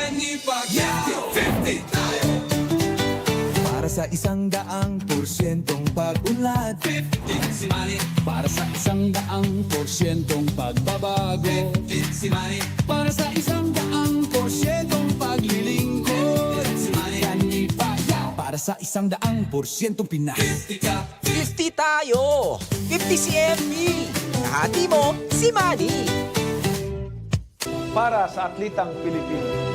Yan pag 50-50 tayo. Para sa 100%'ong pag-unlad, 50 si Manny, para sa 100%'ong pagbabago, 50 si Manny, para sa 100%'ong paglilingkod, 50 si Manny, yan ipayaw. Para sa 100%'ong Pinas, 50 ka. 50 tayo! 50 si MP! Kahati mo, si Manny! Para sa atletang Pilipino.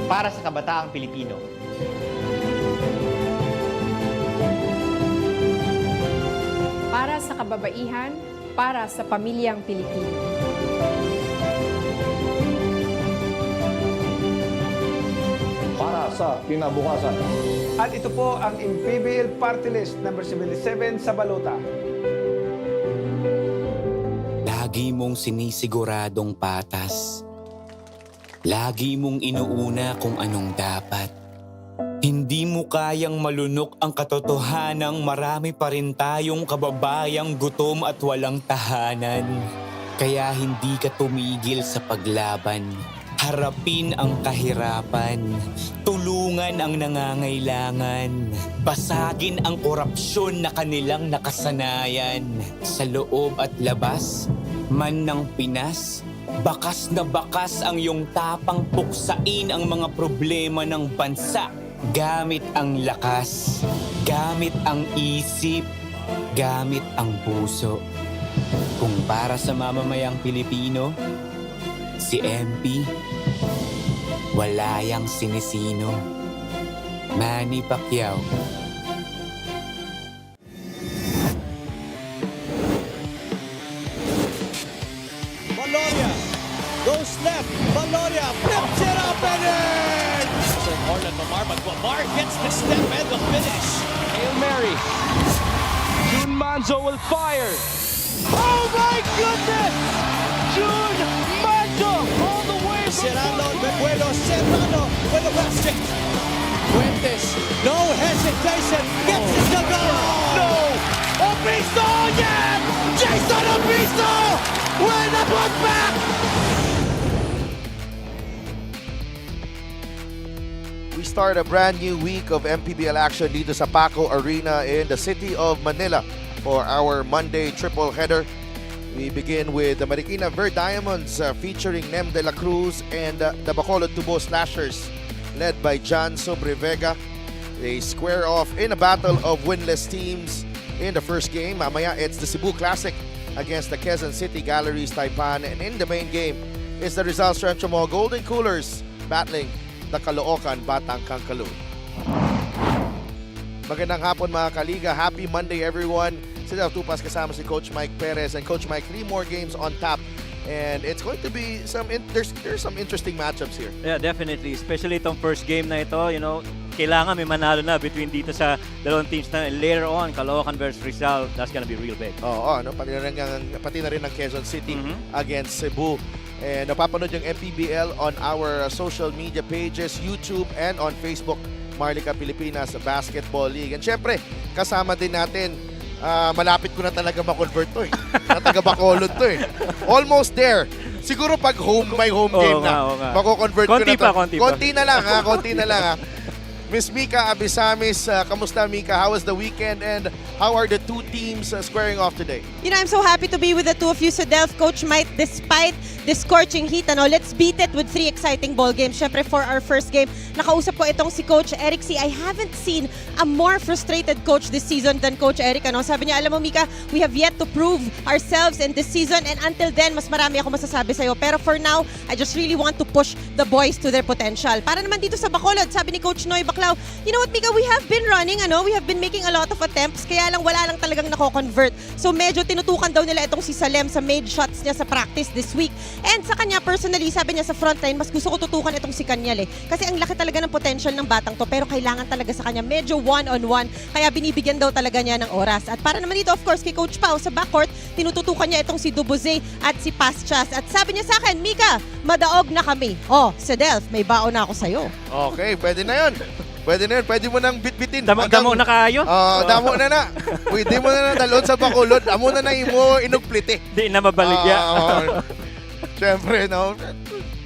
Para sa kabataang Pilipino. Para sa kababaihan, para sa pamilyang Pilipino. Para sa kinabukasan. At ito po ang MPBL Party List number 77 sa balota. Lagi mong sinisiguradong patas. Lagi mong inuuna kung anong dapat. Hindi mo kayang malunok ang katotohanang marami pa rin tayong kababayang gutom at walang tahanan. Kaya hindi ka tumigil sa paglaban. Harapin ang kahirapan. Tulungan ang nangangailangan. Basagin ang korupsyon na kanilang nakasanayan. Sa loob at labas, man ng Pinas, bakas na bakas ang iyong tapang puksain ang mga problema ng bansa. Gamit ang lakas, gamit ang isip, gamit ang puso. Kung para sa mamamayang Pilipino, si MP, wala yang sinisino. Manny Pacquiao. Valoria goes left. Valoria flips it up and in! Orlan Lamar, but Lamar gets the step and the finish. Hail Mary. June Manzo will fire. Oh my goodness! June Manzo all the way from Serrano, Bebuelo, Serrano with the basket. Fuentes, no hesitation, gets it to go! No! Obisto, yeah! Jason Obisto with the putback! We start a brand new week of MPBL action dito sa Paco Arena in the city of Manila for our Monday triple header. We begin with the Marikina Verde Diamonds featuring Nem de la Cruz and the Bacolod Tubo Slashers led by John Sobrevega. They square off in a battle of winless teams in the first game. Mamaya it's the Cebu Classic against the Quezon City Galleries Taipan, and in the main game is the Rizal Central Golden Coolers battling the Caloocan Batang Kangkalu. Magandang hapon mga kaliga. Happy Monday everyone. Sila Tupas kasama si Coach Mike Perez, and Coach Mike, 3 more games on tap. And it's going to be there's some interesting matchups here. Yeah, definitely. Especially itong first game na ito, kailangan may manalo na between dito sa dalawang teams na. And later on, Caloocan versus Rizal, that's gonna be real big. Oo, pati na rin ng Quezon City against Cebu. And napapanood yung MPBL on our social media pages, YouTube and on Facebook, Marlica Pilipinas Basketball League. And syempre, kasama din natin, malapit ko na talaga ma-convert to na taga Bacolod to Almost there. Siguro pag may home game na, mako-convert ko na to. Konti na lang ha. Miss Mika Abisamis, kamusta Mika? How was the weekend and how are the two teams squaring off today? I'm so happy to be with the two of you, Delph, Coach Mike, despite the scorching heat. Let's beat it with 3 exciting ball games. Syempre, for our first game, nakausap ko itong si Coach Eric C. I haven't seen a more frustrated coach this season than Coach Eric. Sabi niya, alam mo Mika, we have yet to prove ourselves in this season, and until then, mas marami ako masasabi sa'yo. Pero for now, I just really want to push the boys to their potential. Para naman dito sa Bacolod, sabi ni Coach Noy Baclaw, you know what Mika, we have been running, we have been making a lot of attempts, kaya lang wala lang talagang nako-convert. So medyo tinutukan daw nila itong si Salem sa made shots niya sa practice this week. And sa kanya, personally, sabi niya sa frontline, mas gusto ko tutukan itong si Kanyal Kasi ang laki talaga ng potential ng batang to, pero kailangan talaga sa kanya medyo one-on-one, kaya binibigyan daw talaga niya ng oras. At para naman dito, of course, kay Coach Pao sa backcourt, tinututukan niya itong si Dubuze at si Paschas. At sabi niya sa akin, Mika, madaog na kami. Si Delph, may baon na ako sa'yo. Okay, pwede na yun. Pwede mo nang bitbitin. Damo na kayo? Damo na. Pwede mo na dalon sa Bacolod. Amo na imo inugplite. Di na mabaligya. Siyempre, no?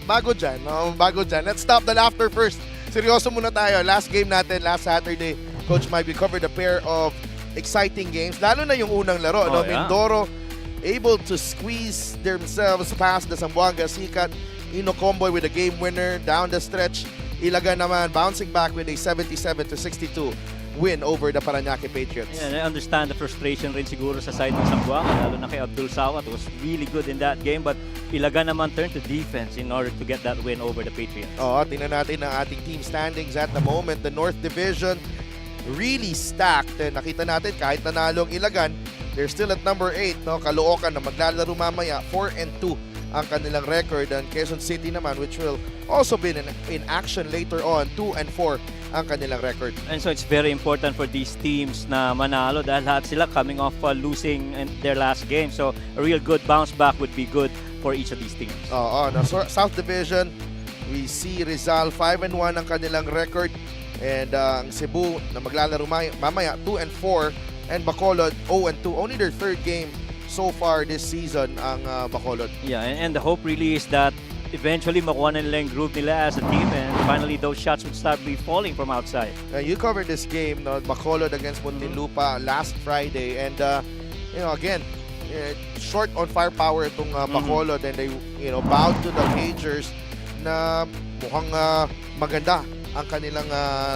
Bago dyan, no? Bago dyan. Let's stop the laughter first. Seryoso muna tayo. Last game natin, last Saturday, Coach Mike, we covered a pair of exciting games. Lalo na yung unang laro, no? Yeah. Mindoro able to squeeze themselves past the Zamboanga Sikat. Ino Comboy with a game winner down the stretch. Ilaga naman bouncing back with a 77-62 win over the Parañaque Patriots. Yeah, and I understand the frustration rin siguro sa side ng Zamboanga, lalo na kay Abdul Sawat. Was really good in that game, but Ilaga naman turned to defense in order to get that win over the Patriots. Oo, tingnan natin ang ating team standings at the moment. The North Division really stacked. And nakita natin kahit nanalo ang Ilagan, they're still at number 8, no? Caloocan na maglalaro mamaya, 4-2 ang kanilang record. And Quezon City naman, which will also be in action later on, 2-4 ang kanilang record. And so it's very important for these teams na manalo dahil lahat sila coming off losing in their last game. So a real good bounce back would be good for each of these teams. Oo, na South Division, we see Rizal 5-1 ang kanilang record. And ang Cebu na maglalaro mamaya 2-4, and Bacolod 0-2. Only their third game so far this season ang Bacolod. Yeah, and the hope really is that eventually makuha na nila yung groove nila as a team and finally those shots would start be falling from outside. You covered this game, no? Bacolod against Muntinlupa last Friday, and again, short on firepower itong Bacolod, and they bowed to the Cagers na mukhang maganda ang kanilang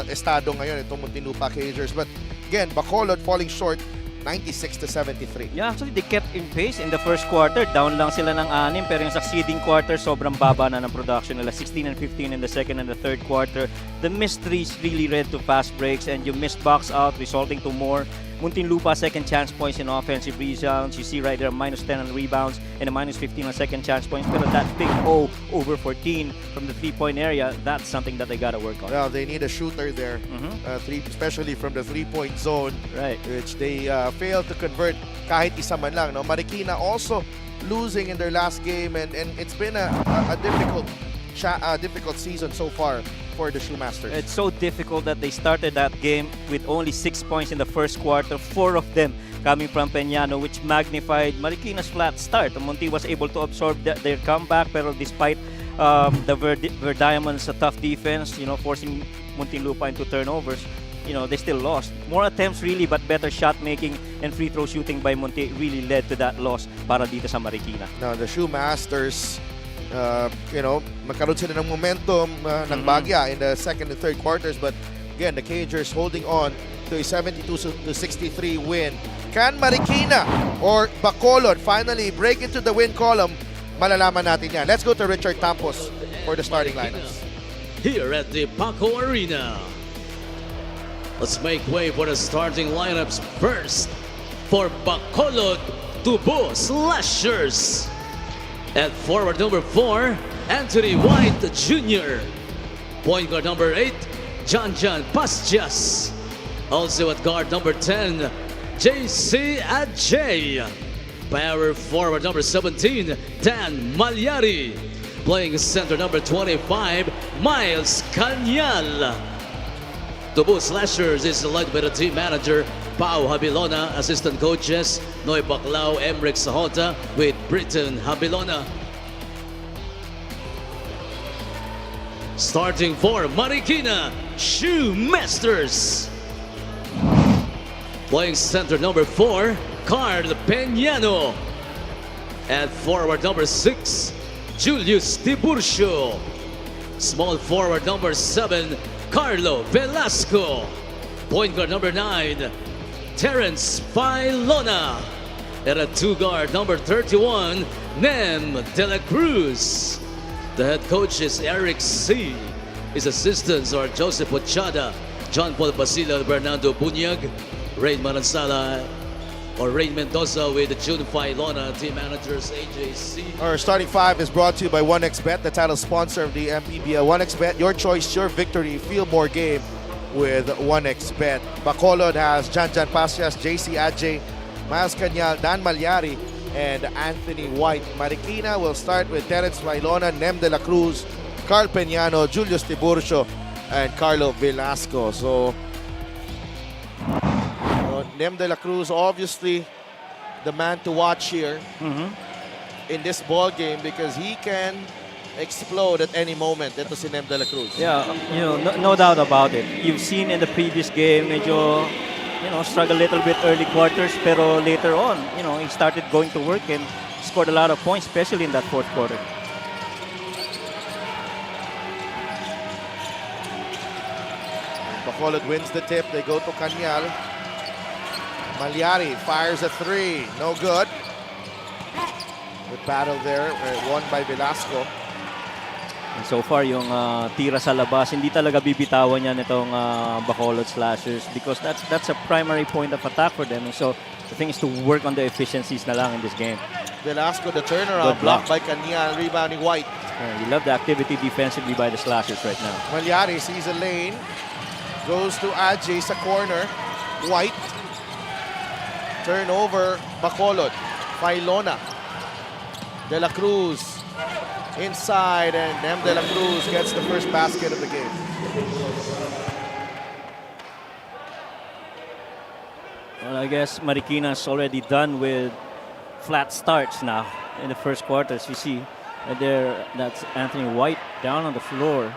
estado ngayon, itong Muntinlupa Cagers. But again, Bacolod falling short, 96-73. Yeah, actually they kept in pace in the first quarter. Down lang sila ng 6, pero yung succeeding quarter sobrang baba na ng production nila. 16 and 15 in the second and the third quarter. The missed threes really led to fast breaks, and you missed box out resulting to more Muntinlupa second chance points in offensive rebounds. You see right there, -10 on rebounds and a -15 on second chance points. Pero that big O over 14 from the three-point area, that's something that they gotta work on. Well, they need a shooter there, especially from the three-point zone, right, which they failed to convert kahit isa man lang. No? Marikina also losing in their last game, and it's been a difficult season so far for the Shoemasters. It's so difficult that they started that game with only 6 points in the first quarter, 4 of them coming from Peñano, which magnified Marikina's flat start. Monti was able to absorb their comeback, pero despite the Verdiamond's tough defense, forcing Muntinlupa into turnovers, they still lost. More attempts really, but better shot making and free throw shooting by Monti really led to that loss para dito sa Marikina. Now, the Shoemasters, magkaroon sila ng momentum ng bagya in the second and third quarters, but again, the Cagers holding on to a 72-63 win. Can Marikina or Bacolod finally break into the win column? Malalaman natin yan. Let's go to Richard Tampos for the starting lineups. Here at the Paco Arena. Let's make way for the starting lineups first. For Bacolod, Tubo Slashers. At forward number 4, Anthony White Jr. Point guard number 8, John Pasjas. Also at guard number 10, JC Ajay. Power forward number 17, Dan Malyari. Playing center number 25, Miles Canyal. Tubo Slashers is led by the team manager, Pau Habilona, assistant coaches, Noy Baclao, Emric Sahota, with Britton Habilona. Starting for Marikina, Shoemasters. Playing center number 4, Carl Peñano. At forward number 6, Julius Tiburcio. Small forward number 7, Carlo Velasco. Point guard number 9, Terence Filona. And a 2 guard number 31, Nem De La Cruz. The head coach is Eric C. His assistants are Joseph Ochada, John Paul Basilio, Bernardo Bunyag, Rain Manansala, or Rain Mendoza with June Filona, team managers AJC. Our starting 5 is brought to you by 1xBet, the title sponsor of the MPBL. 1xBet, your choice, your victory. Feel more game with 1xBet. Bacolod has John Pasias, JC Ajay, Miles Canyal, Dan Malyari, and Anthony White. Marikina will start with Terence Filona, Nem De La Cruz, Carl Peñano, Julius Tiburcio, and Carlo Velasco. So, Nem De La Cruz, obviously the man to watch here. in this ball game because he can explode at any moment. Ito si Nem de la Cruz. Yeah, no doubt about it. You've seen in the previous game, medyo, struggle a little bit early quarters, pero later on, he started going to work and scored a lot of points, especially in that fourth quarter. Bacolod wins the tip. They go to Cañal. Malyari fires a three. No good. Good battle there. Won by Velasco. And so far, yung tira sa labas, hindi talaga bibitawan yan itong Bacolod Slashers because that's a primary point of attack for them. And so the thing is to work on the efficiencies na lang in this game. Velasco, the turnaround, blocked by Cañal, rebounding White. You love the activity defensively by the Slashers right now. Malyari sees a lane. Goes to Ajay sa corner. White. Turnover, Bacolod. Failona. De la Cruz inside, and Nem de la Cruz gets the first basket of the game. Well, I guess Marikina's already done with flat starts now in the first quarter. As you see, that's Anthony White down on the floor.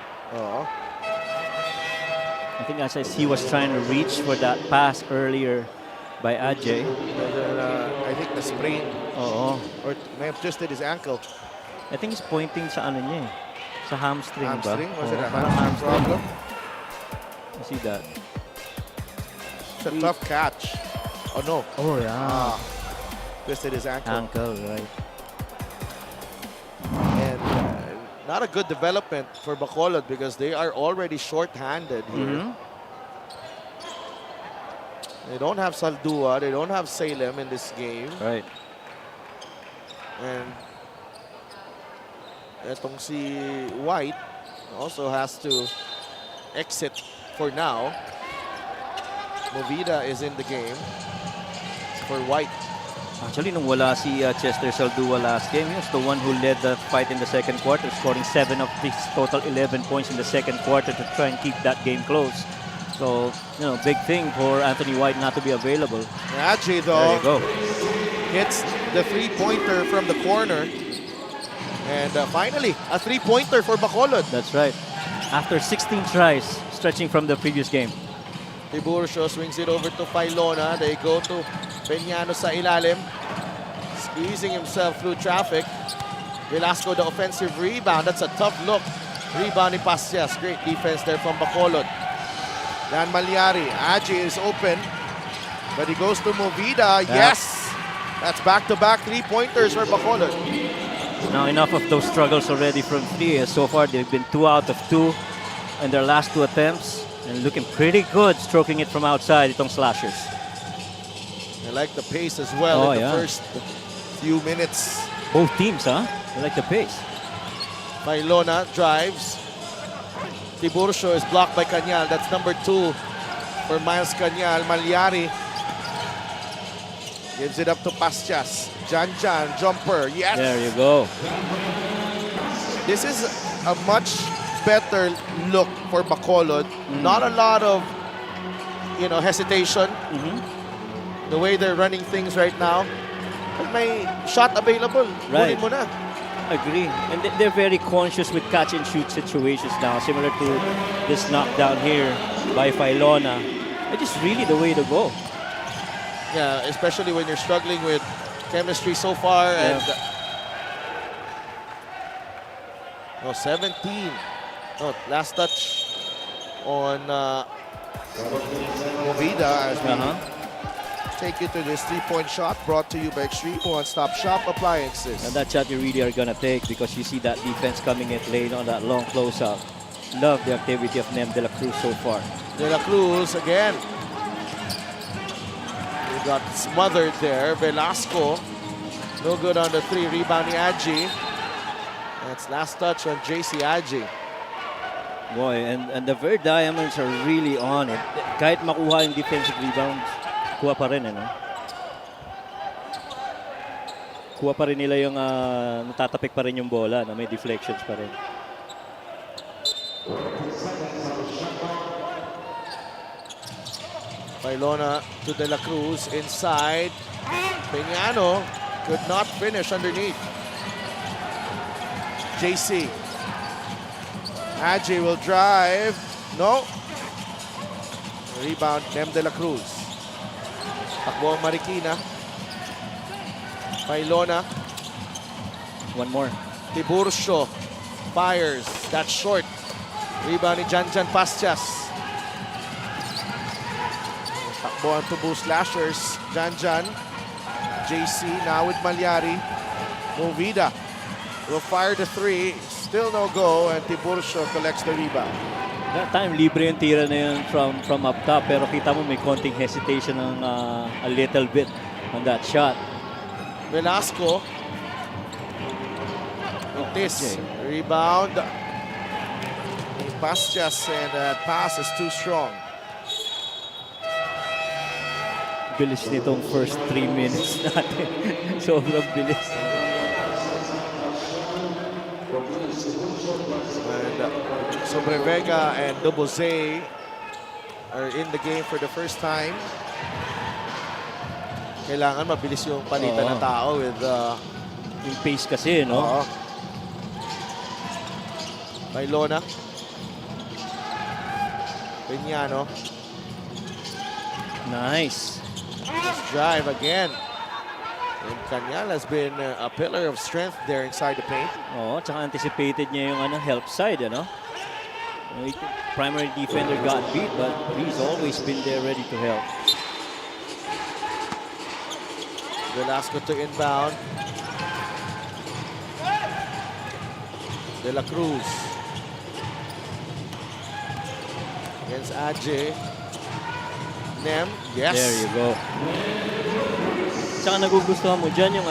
I think as he was trying to reach for that pass earlier by Ajay. I think the sprain. Or may have twisted his ankle. I think he's pointing sa ano niya eh. Sa hamstring ba? Hamstring? Was it a hamstring problem? You see that? It's a tough catch. Oh no. Oh yeah. Twisted his ankle. Ankle, right. And not a good development for Bacolod because they are already short-handed here. They don't have Saldua, they don't have Salem in this game. Right. And etong si White also has to exit for now. Movida is in the game for White. Actually, nung wala si Chester Saldua last game, he was the one who led the fight in the second quarter, scoring 7 of his total 11 points in the second quarter to try and keep that game close. So, big thing for Anthony White not to be available. Ajay, though, there you go. Hits the three-pointer from the corner. And finally, a three-pointer for Bacolod. That's right. After 16 tries, stretching from the previous game. Tiburcio swings it over to Failona. They go to Peñano sa ilalim. Squeezing himself through traffic. Velasco, the offensive rebound. That's a tough look. Rebound ni Pasias. Great defense there from Bacolod. Dan Malyari. Ajay is open. But he goes to Movida. Yeah. Yes! That's back-to-back three-pointers for Bacolod. Now enough of those struggles already from three. So far, they've been 2 out of 2 in their last 2 attempts. And looking pretty good, stroking it from outside, itong Slashers. I like the pace as well in the first few minutes. Both teams, huh? They like the pace. Failona drives. Tiburcio is blocked by Cañal. That's number 2 for Miles Cañal. Malyari gives it up to Pasias. Jan jumper. Yes! There you go. This is a much better look for Bacolod. Not a lot of, hesitation. The way they're running things right now. But may shot available. Right. Kunin mo na. Agree. And they're very conscious with catch-and-shoot situations now, similar to this knockdown here by Failona. It's just really the way to go. Yeah, especially when you're struggling with chemistry so far. And 17. Last touch on Movida as we take you to this three-point shot brought to you by Extreme One-Stop Shop Appliances. And that shot you really are going to take because you see that defense coming in late on that long closeout. Love the activity of Nem de la Cruz so far. De la Cruz again. He got smothered there. Velasco, no good on the 3. Rebounding Ajay. That's last touch on JC Ajay. Boy, and the Verde Diamonds are really on it. Kahit makuha yung defensive rebounds, kuha pa rin, Kuha pa rin nila yung natatapik pa rin yung bola, na may deflections pa rin. Failona to De La Cruz inside. Peñano could not finish underneath. JC. Aji will drive. No. Rebound, Nem de la Cruz. Takbo ang Marikina. Pailona. One more. Tiburcio fires. That's short. Rebound ni Janjan Pastias. Takbo ang Tubo Slashers. Janjan. JC now with Malyari. Movida will fire the three. Still no go, and Tiburcio collects the rebound. That time, libre yung tira na yun from up top. Pero kita mo may konting hesitation ng a little bit on that shot. Velasco. This rebound. Pastias, and that pass is too strong. Bilis nitong first 3 minutes natin. Sobrang bilis. And Sobrevega and Dobose are in the game for the first time. Kailangan mabilis yung palitan ng tao with yung pace kasi, no? Bailona. Peñano. Nice. Drive again. And Cañal has been a pillar of strength there inside the paint. Oo, tsaka anticipated niya yung help side, ano? Primary defender got beat, but he's always been there ready to help. Velasco to inbound. De la Cruz. Against Aje. Nem. Yes. There you go. Tsaka nagugustuhan mo dyan yung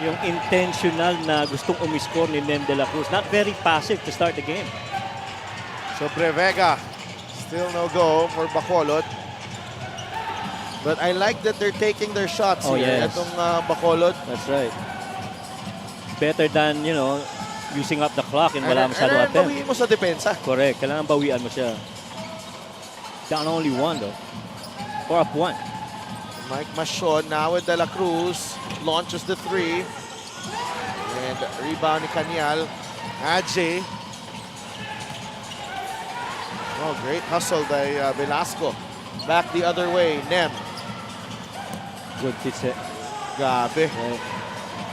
yung intentional na gustong umiscore ni Nem de la Cruz. Not very passive to start the game. Sobrevega. Still no go for Bacolod. But I like that they're taking their shots here. Yes. Itong Bacolod. That's right. Better than, using up the clock and wala masyado attempt. Bawiin mo sa depensa. Correct. Kailangan bawian mo siya. Down only one though. Or up one. Mike Machon now with De La Cruz. Launches the three. And rebound ni Cañal. Aje. Oh, great hustle by Velasco. Back the other way. Nem. Good titse. Gabi.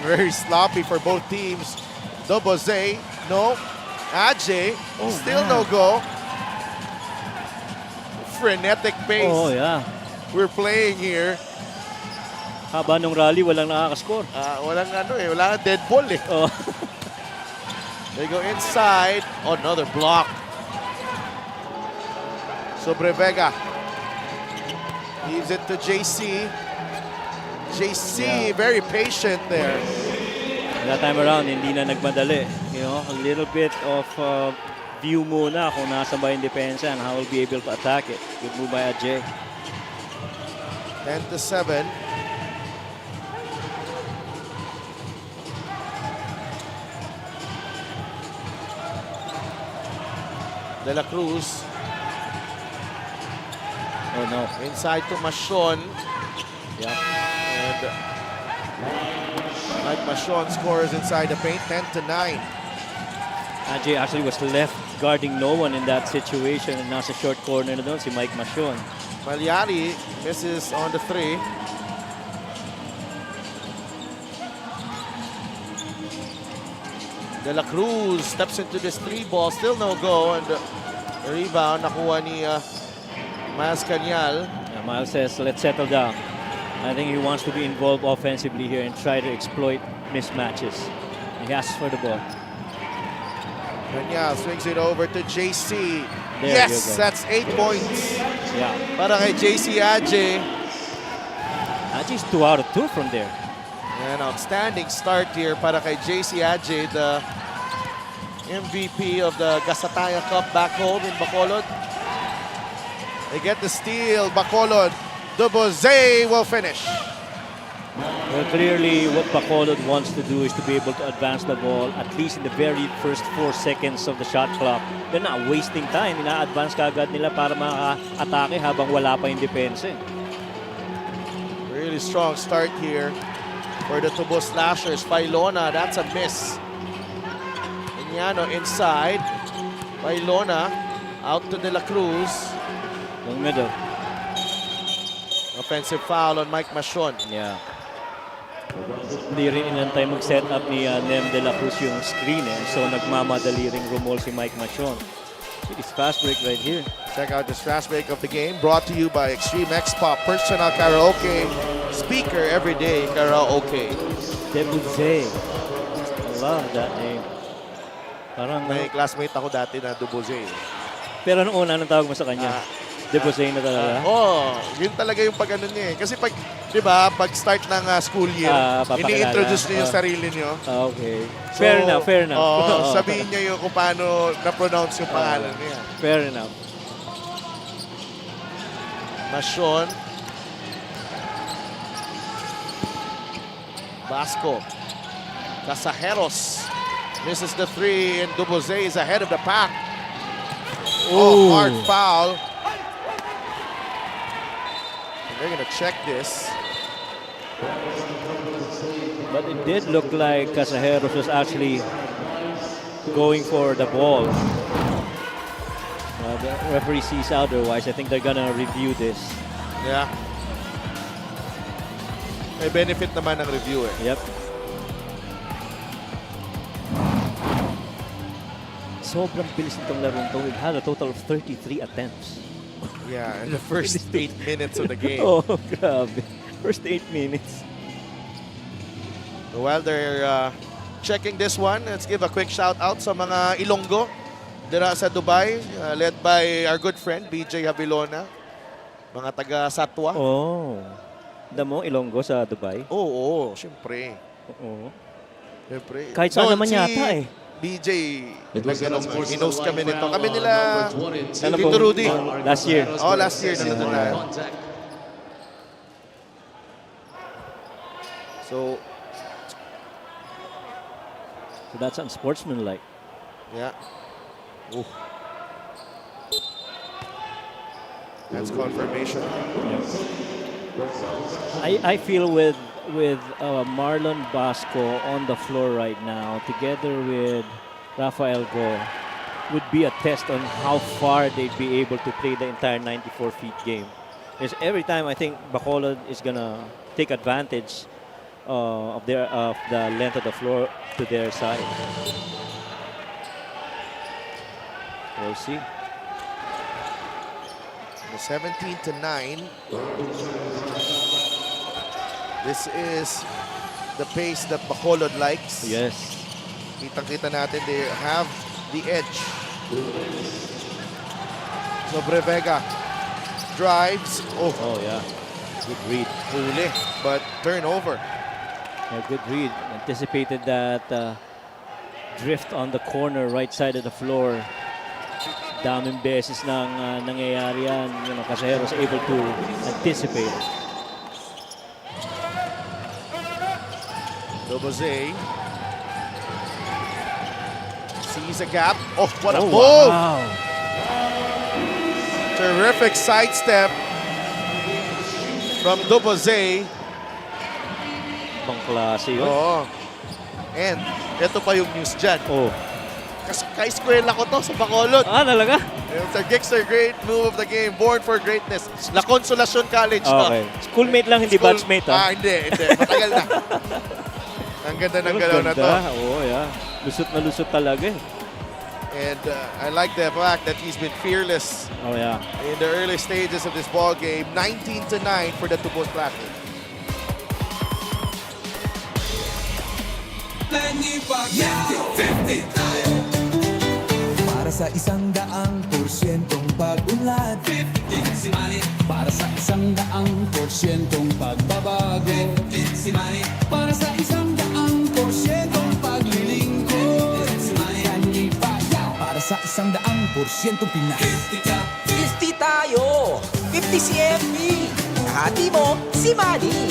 Very sloppy for both teams. Dobose. No. Aje. Still no go. Frenetic pace. Oh, yeah. We're playing here. Haba nung rally, walang nakakascore. Walang walang dead ball eh. Oh. They go inside. Oh, another block. Sobrevega. Leaves it to JC. JC, very patient there. That time around, hindi na nagmadali. A little bit of view muna kung nasa ba yung depensa and how will be able to attack it. Good move by Ajay. 10-7. De La Cruz. Oh no. Inside to Machon. Yep. And Mike Machon scores inside the paint, 10-9. Ajay actually was left guarding no one in that situation and nasa short corner na doon si Mike Machon. Malyari misses on the three. De La Cruz steps into this three ball, still no go, and the rebound nakuha ni Miles Cañal. Yeah, Miles says, let's settle down. I think he wants to be involved offensively here and try to exploit mismatches. He asks for the ball. Cañal swings it over to JC. There Yes, that's 8 points. Yeah. Para kay JC Aje. Ajay's 2 out of 2 from there. An outstanding start here para kay JC Aje, the MVP of the Gasataya Cup back home in Bacolod. They get the steal. Bacolod. Dobose will finish. Well, clearly what Bacolod wants to do is to be able to advance the ball at least in the very first 4 seconds of the shot clock. They're not wasting time. Ina-advance kaagad nila para maka-atake habang wala pa yung depensa. Really strong start here for the Tubo Slashers. Pailona, that's a miss. Pampeñano inside. By Lona. Out to De La Cruz. Yung middle. Offensive foul on Mike Machon. Yeah. Hindi rin inantay mag-set up ni Nem De La Cruz yung screen eh. So nagmamadali ring rumol si Mike Machon. It's fast break right here. Check out this fast break of the game. Brought to you by Extreme X Pop Personal Karaoke Speaker Everyday Karaoke. Debuze. I love that name. Parang May classmate ako dati na Duboze. pero noong una, anong tawag mo sa kanya? Debuze na talaga? Yun talaga yung pag ano niya eh. Kasi pag, di ba, pag start ng school year, ini-introduce niyo yung sarili niyo. Okay. Fair enough, fair enough. Sabihin niya yung kung paano na-pronounce yung pangalan niya. Fair enough. Machon. Basco. Casajeros. Misses the three and Duboze is ahead of the pack. Oh, hard foul. They're going to check this. But it did look like Casajeros was actually going for the ball. The referee sees otherwise. I think they're gonna review this. Yeah. May benefit naman ng review eh. Yep. Sobrang bilis nitong larong to. It had a total of 33 attempts. Yeah, in the first 8 minutes of the game. Oh, grabe. First 8 minutes. While they're checking this one, let's give a quick shout out sa mga Ilonggo dira sa Dubai, led by our good friend BJ Habilona, mga taga Satwa. Oh. Damo Ilonggo sa Dubai? Oo, syempre. Oo. Syempre. Kahit saan naman yata eh. BJ, in-host kami nito. Kami nila, Ano Tito Rudy. Last year. Oh, last year nandun tayo. So that's unsportsmanlike. Yeah. Ooh. That's confirmation. I feel with Marlon Basco on the floor right now, together with Rafael Go, would be a test on how far they'd be able to play the entire 94-feet game. Because every time I think Bacolod is gonna take advantage of the length of the floor to their side. We'll see. 17-9. This is the pace that Bacolod likes. Yes. Kitang-kita natin they have the edge. So Brevega drives. Oh yeah. Good read. Huli, but turnover. A good read. Anticipated that drift on the corner, right side of the floor. Daming beses nang nangyayari yan. Casajeros able to anticipate it. Duboze sees a gap. Oh, what a move! Wow. Terrific sidestep from Duboze. Ibang klase yun. Oo. And ito pa yung news dyan. Oh. Ka-eskwela ko to sa Bacolod. Ah, talaga? It's a Gixer great move of the game. Born for greatness. La Consolacion College. Okay. Schoolmate lang, hindi batchmate. Hindi. Matagal na. Ang ganda ng galaw na to. Oo, yeah. Lusot na lusot talaga eh. And I like the fact that he's been fearless in the early stages of this ball game. 19-9 for the Tubos Classic. Para sa 100% pag-unlad, 50 si Manny. para sa 100% pagbabago, 50 si Manny. para sa 100% paglilingkod, Kanyi Paya. Para sa 100% Pinas. 50 ka. 50 tayo! 50 si MB! Hati mo, si Manny!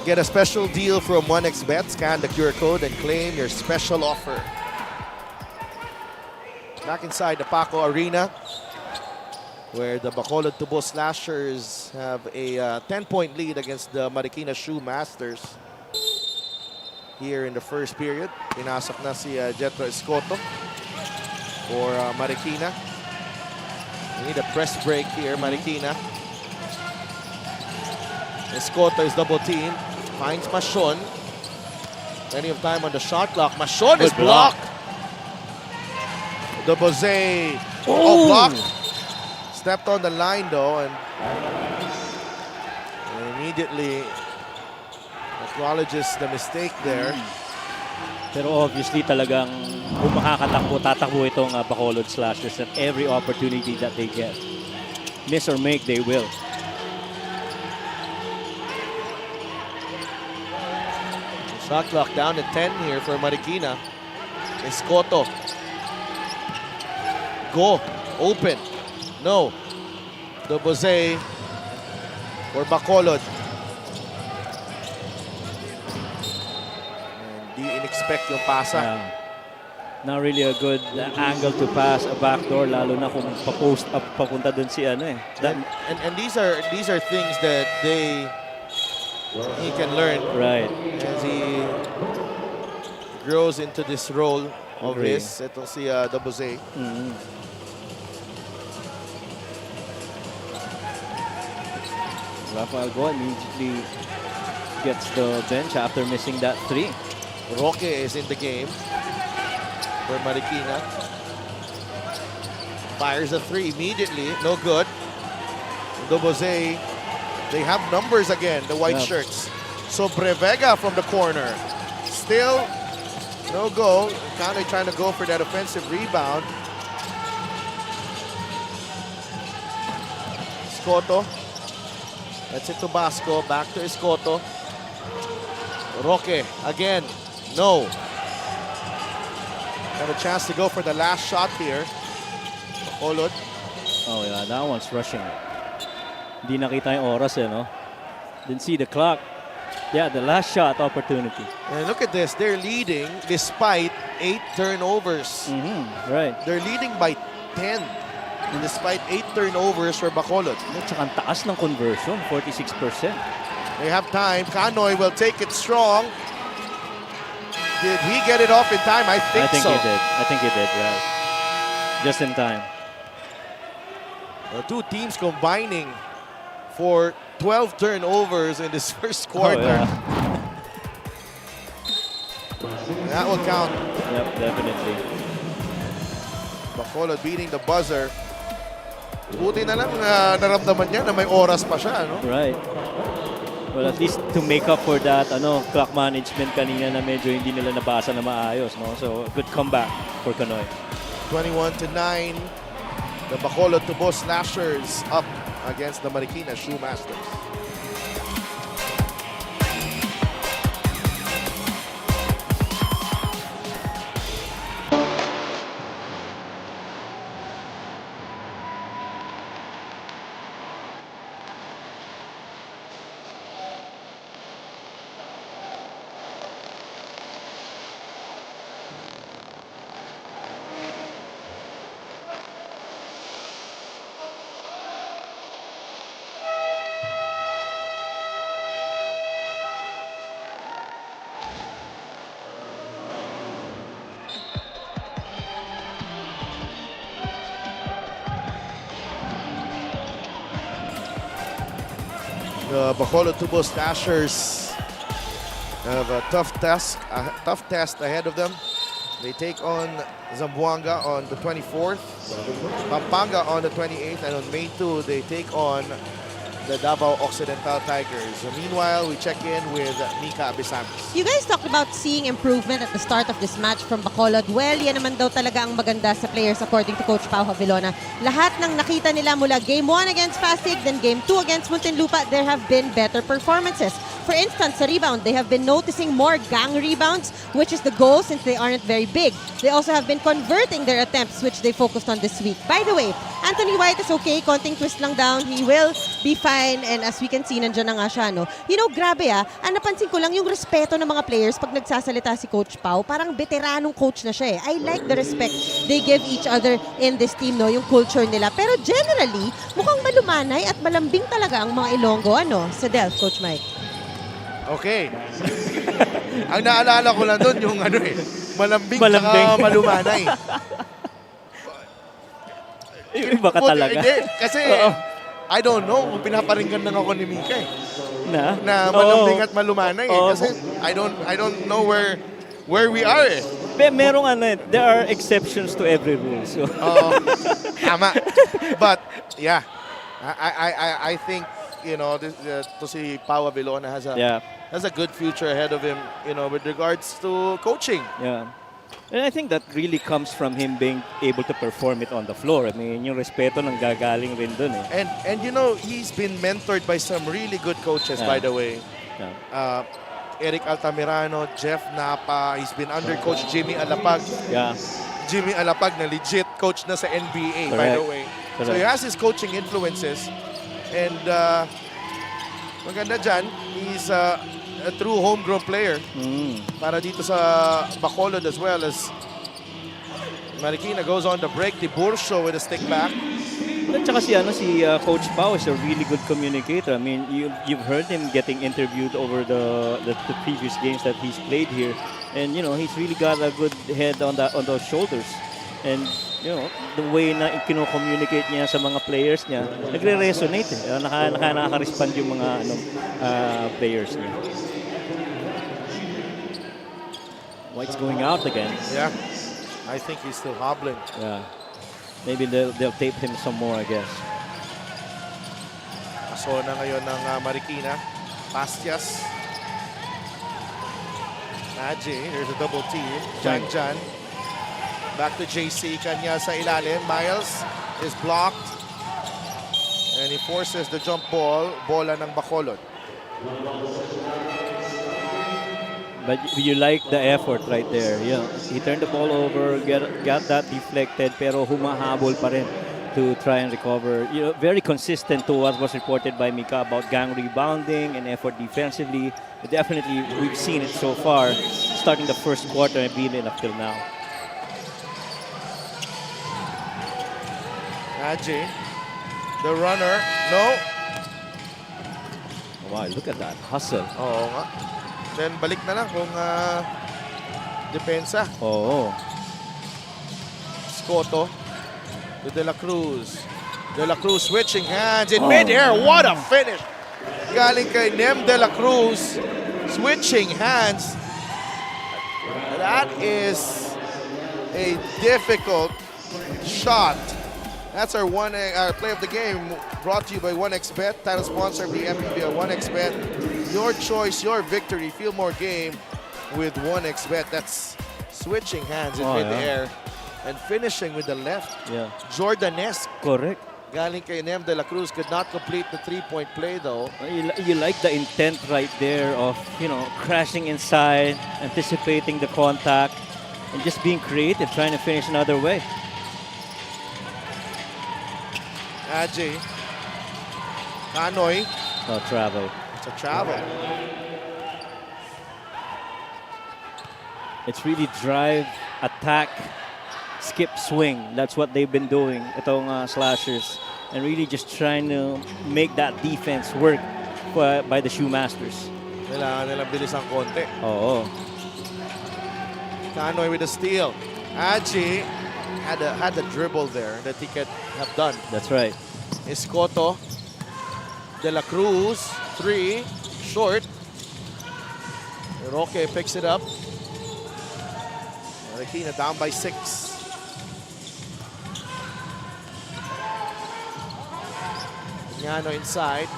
Get a special deal from 1xBet. Scan the QR code and claim your special offer. Back inside the Paco Arena. where the Bacolod Tubo Slashers have a 10-point lead against the Marikina Shoe Masters. Here in the first period, pinasok na si Jetro Escoto for Marikina. We need a press break here, Marikina. Escoto is double teamed, finds Machon. Plenty of time on the shot clock. Machon is blocked. The Bose, blocked. Stepped on the line though, and immediately acknowledges the mistake there. Pero obviously talagang kung makakatakbo, tatakbo itong Bacolod Slashers at every opportunity that they get. Miss or make, they will. Shot clock down to 10 here for Marikina. Escoto. Go. Open. No. The Bose for Bacolod. Hindi in-expect yung pasa. Not really a good angle to pass a backdoor, lalo na kung pa-post up papunta dun si ano eh. And these are things that he can learn, right, as he grows into this role of his. Ito si the Bose. Rafael Go immediately gets the bench after missing that 3. Roque is in the game for Marikina. Fires a 3 immediately. No good. The Bose, they have numbers again, the white shirts. So Brevega from the corner. Still no goal. Kind of trying to go for that offensive rebound. Escoto. That's it to Basco. Back to Escoto. Roque again. No. Got a chance to go for the last shot here. Bacolod. Oh yeah, that one's rushing. Hindi nakita yung oras eh, no? Didn't see the clock. Yeah, the last shot opportunity. And look at this. They're leading despite 8 turnovers. Right. They're leading by 10. And despite 8 turnovers for Bacolod. At saka ang taas ng conversion, 46%. They have time. Canoy will take it strong. Did he get it off in time? I think so. I think he did, right. Just in time. The two teams combining for 12 turnovers in this first quarter. Oh, yeah. That will count. Yep, definitely. Bacolod beating the buzzer. Buti na lang naramdaman niya na may oras pa siya, no? Right. Well, at least to make up for that clock management kanina na medyo hindi nila nabasa na maayos, no? So, good comeback for Canoy. 21-9. The Bacolod Tubo Slashers up against the Marikina Shoe Masters. The Bacolod Tubo Slashers have a tough task ahead of them. They take on Zamboanga on the 24th, Pampanga on the 28th, and on May 2, they take on the Davao Occidental Tigers. So meanwhile, we check in with Mika Abisamis. You guys talked about seeing improvement at the start of this match from Bacolod. Well, yan naman daw talaga ang maganda sa players according to Coach Pau Havilona. Lahat ng nakita nila mula Game 1 against Pasig, then Game 2 against Muntinlupa, there have been better performances. for instance, sa rebound, they have been noticing more gang rebounds, which is the goal since they aren't very big. They also have been converting their attempts, which they focused on this week. By the way, Anthony White is okay. Konting twist lang down. He will be fine. And as we can see, nandiyan na nga siya, no? You know, grabe ang napansin ko lang yung respeto ng mga players pag nagsasalita si Coach Pau. Parang veteranong coach na siya I like the respect they give each other in this team, no? Yung culture nila. Pero generally, mukhang malumanay at malambing talaga ang mga Ilonggo, sa Delph, Coach Mike. Okay. Ang naalala ko lang doon yung malambing tsaka malumanay. Yung iba ka talaga. Kasi, I don't know kung pinaparinggan lang ako ni Mika Na malambing at malumanay Kasi I don't know where we are Merong there are exceptions to every rule. So. Tama. But, yeah. I think, to see Pau Avilona has a good future ahead of him, with regards to coaching. Yeah. And I think that really comes from him being able to perform it on the floor. I mean, yung respeto nang gagaling rin dun And he's been mentored by some really good coaches, by the way. Yeah. Eric Altamirano, Jeff Napa, he's been under Coach Jimmy Alapag. Yeah. Jimmy Alapag na legit coach na sa NBA, by the way. So he has his coaching influences. And maganda dyan, he's a true homegrown player para dito sa Bacolod as well as Marikina goes on the break. Tiburcio with a stick back. At saka si Coach Pau is a really good communicator. I mean, you've heard him getting interviewed over the previous games that he's played here. And, he's really got a good head on those shoulders. And, the way na kino-communicate niya sa mga players niya, nagre-resonate nakaka-respond yung mga players niya. White's going out again. Yeah. I think he's still hobbling. Yeah. Maybe they'll tape him some more, I guess. So na ngayon ng Marikina. Pastias. Naji, there's a double team. Jan. Back to JC. Kanya sa ilalim. Miles is blocked. And he forces the jump ball. Bola ng Bacolod. But you like the effort right there. Yeah, he turned the ball over, got that deflected, pero humahabol pa rin to try and recover. Very consistent to what was reported by Mika about gang rebounding and effort defensively. But definitely, we've seen it so far, starting the first quarter and being up till now. Naji, the runner, no. Wow, look at that hustle. Oo nga. Then balik na lang kung depensa. Oo. Scotto to De La Cruz. De La Cruz switching hands in mid-air. What a finish! Galing kay Nem De La Cruz. Switching hands. That is a difficult shot. That's our play of the game, brought to you by 1xBet, title sponsor of the MPBL. 1xBet, your choice, your victory. Feel more game with 1xBet. That's switching hands in mid-air and finishing with the left. Yeah. Jordanesque. Correct. Galing kay Nem De La Cruz, could not complete the three-point play though. You like the intent right there of, crashing inside, anticipating the contact, and just being creative, trying to finish another way. Aji. Kanoy. Oh, travel. It's a travel. It's really drive, attack, skip, swing. That's what they've been doing, itong slashers. And really just trying to make that defense work by the Shoemasters. Kailangan nilang bilis ang konti. Oo. Kanoy with a steal. Aji had the dribble there that he could have done. That's right. Escoto. De La Cruz. 3. Short. Roque picks it up. Marikina down by 6. Piñano inside.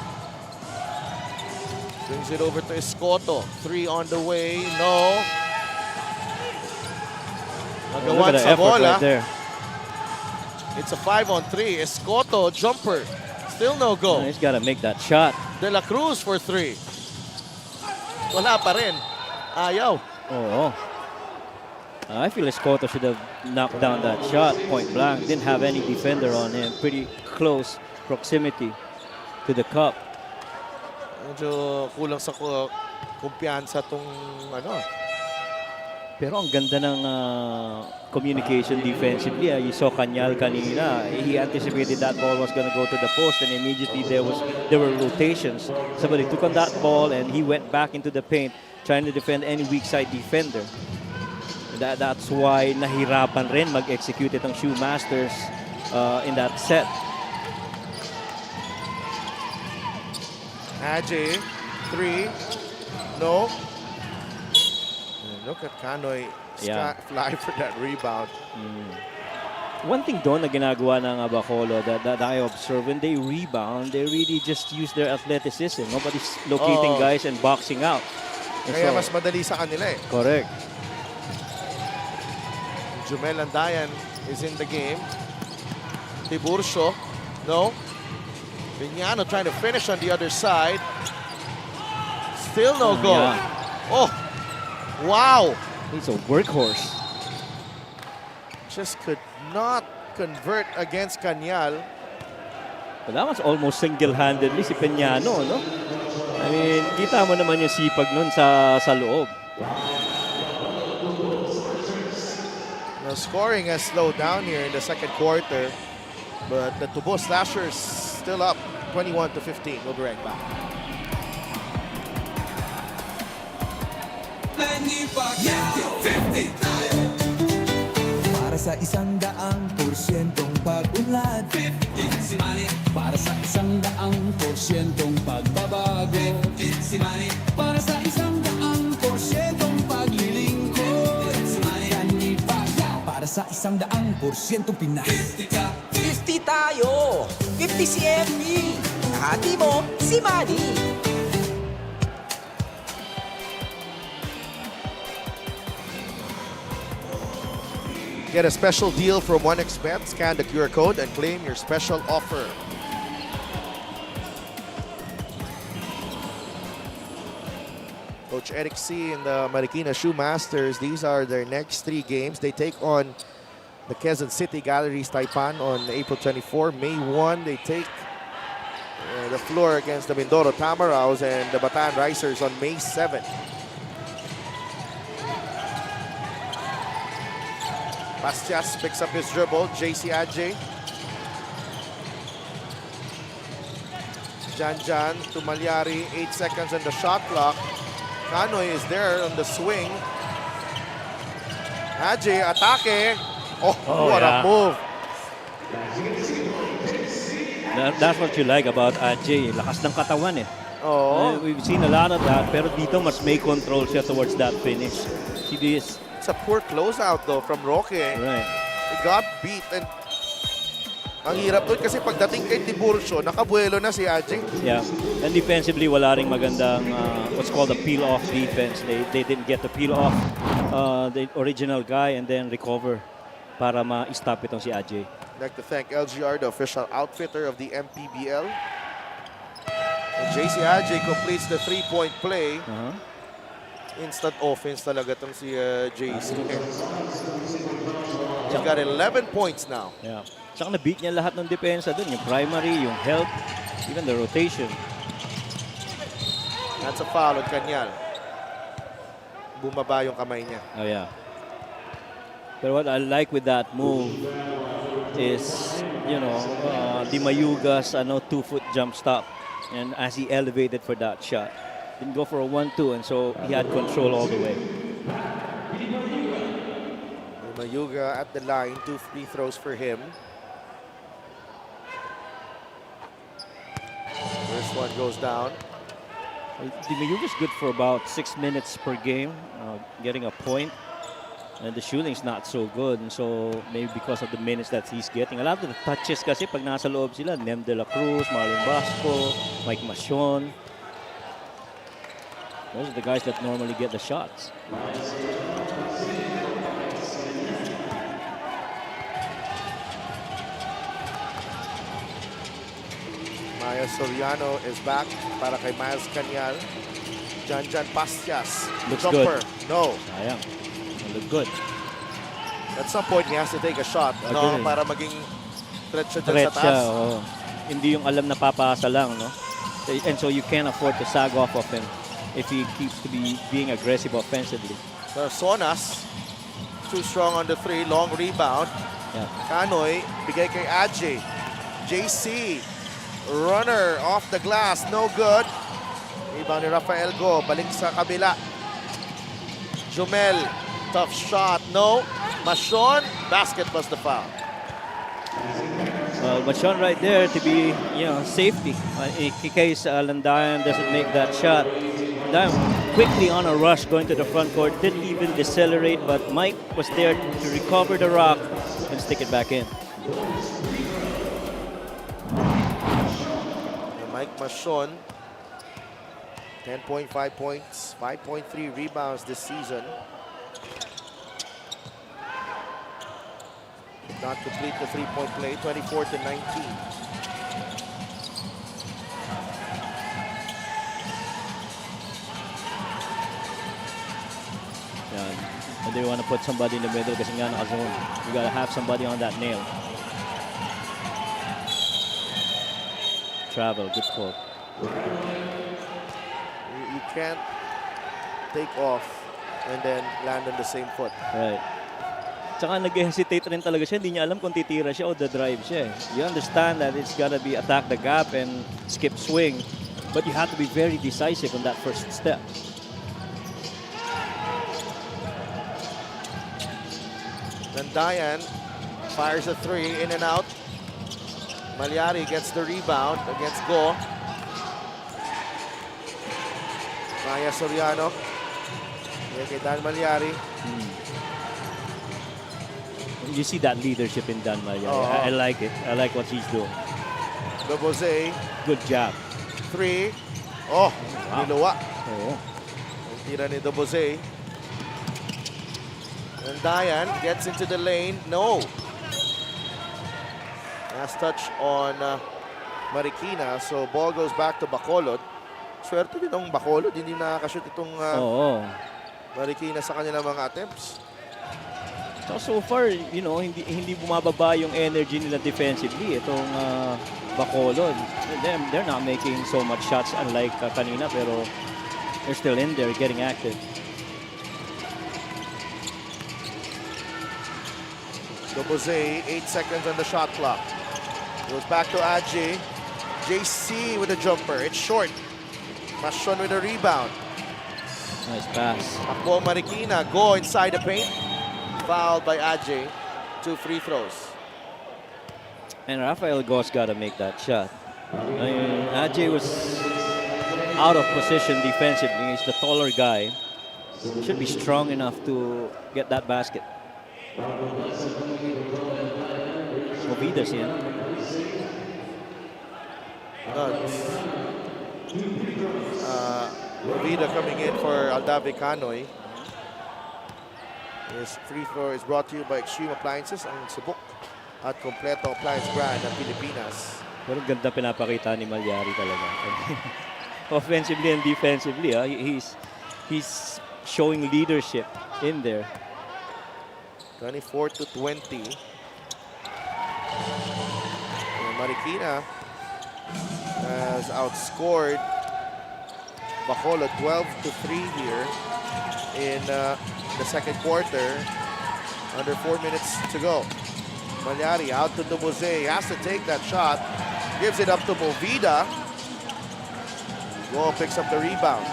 Brings it over to Escoto. 3 on the way. No. Look at the effort right there. It's a 5-on-3. Escoto jumper. Still no go. He's got to make that shot. De La Cruz for 3. Wala pa rin. Ayaw. Oo. I feel Escoto should have knocked down that shot point blank. Didn't have any defender on him. Pretty close proximity to the cup. Medyo kulang sa kumpiyansa tong ano. Pero ang ganda ng communication defensively. You saw Kanyal kanina. He anticipated that ball was going to go to the post, and immediately there were rotations. Somebody took on that ball and he went back into the paint trying to defend any weak side defender. That's why nahirapan rin mag-execute itong Shoemasters in that set. Aje, 3. No. And look at Kanoy fly for that rebound. One thing doon na ginagawa ng Bacolod that I observe, when they rebound, they really just use their athleticism. Nobody's locating guys and boxing out. And Kaya so, mas madali sa kanila eh. correct. Jumel Andayan is in the game. Tiburcio, no. Vignano trying to finish on the other side. Still no goal. Yeah. Oh, wow. He's a workhorse. Just could not convert against Kanyal. But that was almost single-handedly si Peñano, no? I mean, kita mo naman yung sipag nun sa loob. Now, scoring has slowed down here in the second quarter, but the Tubo Slashers still up 21-15. We'll be right back. Para sa 100%'ong pag-unlad, 50 si Manny. para sa 100%'ong pagbabago, 50 si Manny. para sa 100%'ong paglilingkod, si Manny. Kanipaya. Para sa 100%'ong Pinas, 50 ka. 50 tayo! 50 si MB! Kahati mo, si Manny! Get a special deal from 1xBet. Scan the QR code and claim your special offer. Coach Eric C. and the Marikina Shoemasters, these are their next 3 games. They take on the Quezon City Galleries Taipan on April 24. May 1, they take the floor against the Mindoro Tamaraws and the Bataan Risers on May 7. Bastias picks up his dribble. JC Adje. Jan to Malyari. 8 seconds on the shot clock. Kanoy is there on the swing. Adje, atake. Oh, what a move. That's what you like about AJ. Lakas ng katawan eh. Oh. We've seen a lot of that, pero dito mas may control siya towards that finish. It's a poor closeout though from Roque. Right. He got beat and ang hirap doon kasi pagdating kay Tiburcio, nakabuelo na si Adje. Yeah. And defensively, wala ring magandang what's called a peel-off defense. They didn't get to peel off the original guy and then recover para ma-stop itong si AJ. I'd like to thank LGR, the official outfitter of the MPBL. And JC Adje completes the 3-point play. Instant offense talaga itong si JC. He's got 11 points now. Yeah. Tsaka na-beat niya lahat ng depensa dun. Yung primary, yung help, even the rotation. That's a foul on Kanyal. Bumaba yung kamay niya. Oh, yeah. But what I like with that move is, you know, Di Mayuga's 2-foot jump stop. And as he elevated for that shot, didn't go for a 1-2, and so he had control all the way. Mayuga at the line, 2 free throws for him. First one goes down. Di Mayuga's good for about 6 minutes per game, getting a point. And the shooting's not so good, and so maybe because of the minutes that he's getting. A lot of the touches kasi pag nasa loob sila, Nem De La Cruz, Marlon Basco, Mike Macion. Those are the guys that normally get the shots. Maya Soriano is back para kay Miles Kanyal. Janjan Pastias. Looks Jumper. good. No. Sayang. Look good. At some point, he has to take a shot. No, Agree. para maging threat siya dyan Threat sa siya. taas. Oo. Hindi yung alam na papasa lang, no? And so you can't afford to sag off of him if he keeps to be being aggressive offensively. So, Sonas, too strong on the 3. Long rebound. Yeah. Kanoy, bigay kay Adje. JC, runner off the glass, no good. Rebound ni Rafael Go, balik sa kabila. Jumel, tough shot, no. Mashon, basket was the foul. Machon right there to be, safety. In case Landayan doesn't make that shot. Landayan quickly on a rush going to the front court, didn't even decelerate, but Mike was there to recover the rock and stick it back in. Mike Mashon, 10.5 points, 5.3 rebounds this season. Did not complete the three-point play, 24-19. Yeah. And they want to put somebody in the middle kasi nga naka-zone. You gotta have somebody on that nail. Travel, good call. You can't take off and then land on the same foot. Right. Tsaka nag-hesitate rin talaga siya. Hindi niya alam kung titira siya o the-drive siya. You understand that it's gotta be attack the gap and skip swing. But you have to be very decisive on that first step. Landayan fires a 3, in and out. Malyari gets the rebound against Go. Maya Soriano. Yan kay Dan Malyari. You see that leadership in Dan Maria. I like it. I like what he's doing. Dobose. Good job. 3. Oh, niluwa. Oo. Ang tira ni Dobose. Landayan gets into the lane. No. Last touch on Marikina. So ball goes back to Bacolod. Swerte din ng Bacolod. Hindi nakakashoot itong Marikina sa kanilang mga attempts. So far, hindi bumababa yung energy nila defensively. Itong Bacolod. They're not making so much shots unlike kanina, pero they're still in there getting active. Dobose, 8 seconds on the shot clock. Goes back to Adje. JC with a jumper. It's short. Mashon with a rebound. Nice pass. Akbo Marikina. Go inside the paint. Fouled by Adje. 2 free throws. And Rafael Go's got to make that shot. Adje was out of position defensively. He's the taller guy. Should be strong enough to get that basket. Movida's in. Movida coming in for Aldave Canoy. His free throw is brought to you by Extreme Appliances, ang subok at kompleto appliance brand ng Pilipinas. Pero ganda pinapakita ni Malyari talaga. Offensively and defensively, he's showing leadership in there. 24-20. Marikina has outscored Bacolod 12-3 here in the second quarter. Under 4 minutes to go. Malyari out to Dobose. Has to take that shot. Gives it up to Movida. Go picks up the rebound.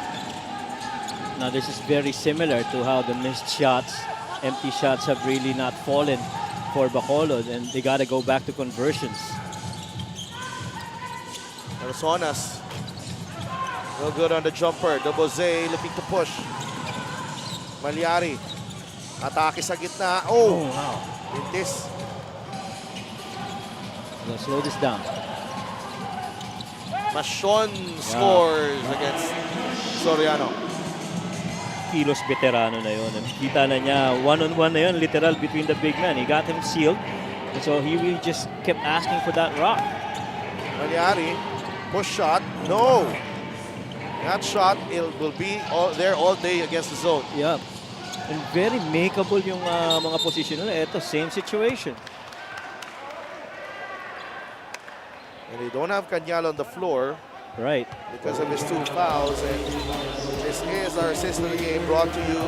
Now this is very similar to how the missed shots, empty shots have really not fallen for Bacolod, and they got to go back to conversions. Sonas. No good on the jumper. Dobose looking to push. Malyari. Atake sa gitna. Oh, wow. Lintis. Let's slow this down. Mashon scores against Soriano. Kilos veterano na yun. Kita na niya, one-on-one na yun, literal between the big man. He got him sealed. And so he really just kept asking for that rock. Malyari. Push shot. No. That shot will be there all day against the zone. Yeah. And very makeable yung mga position nila. Ito, same situation. And they don't have Cañal on the floor. Right. Because of his 2 fouls. And this is our assist of the game brought to you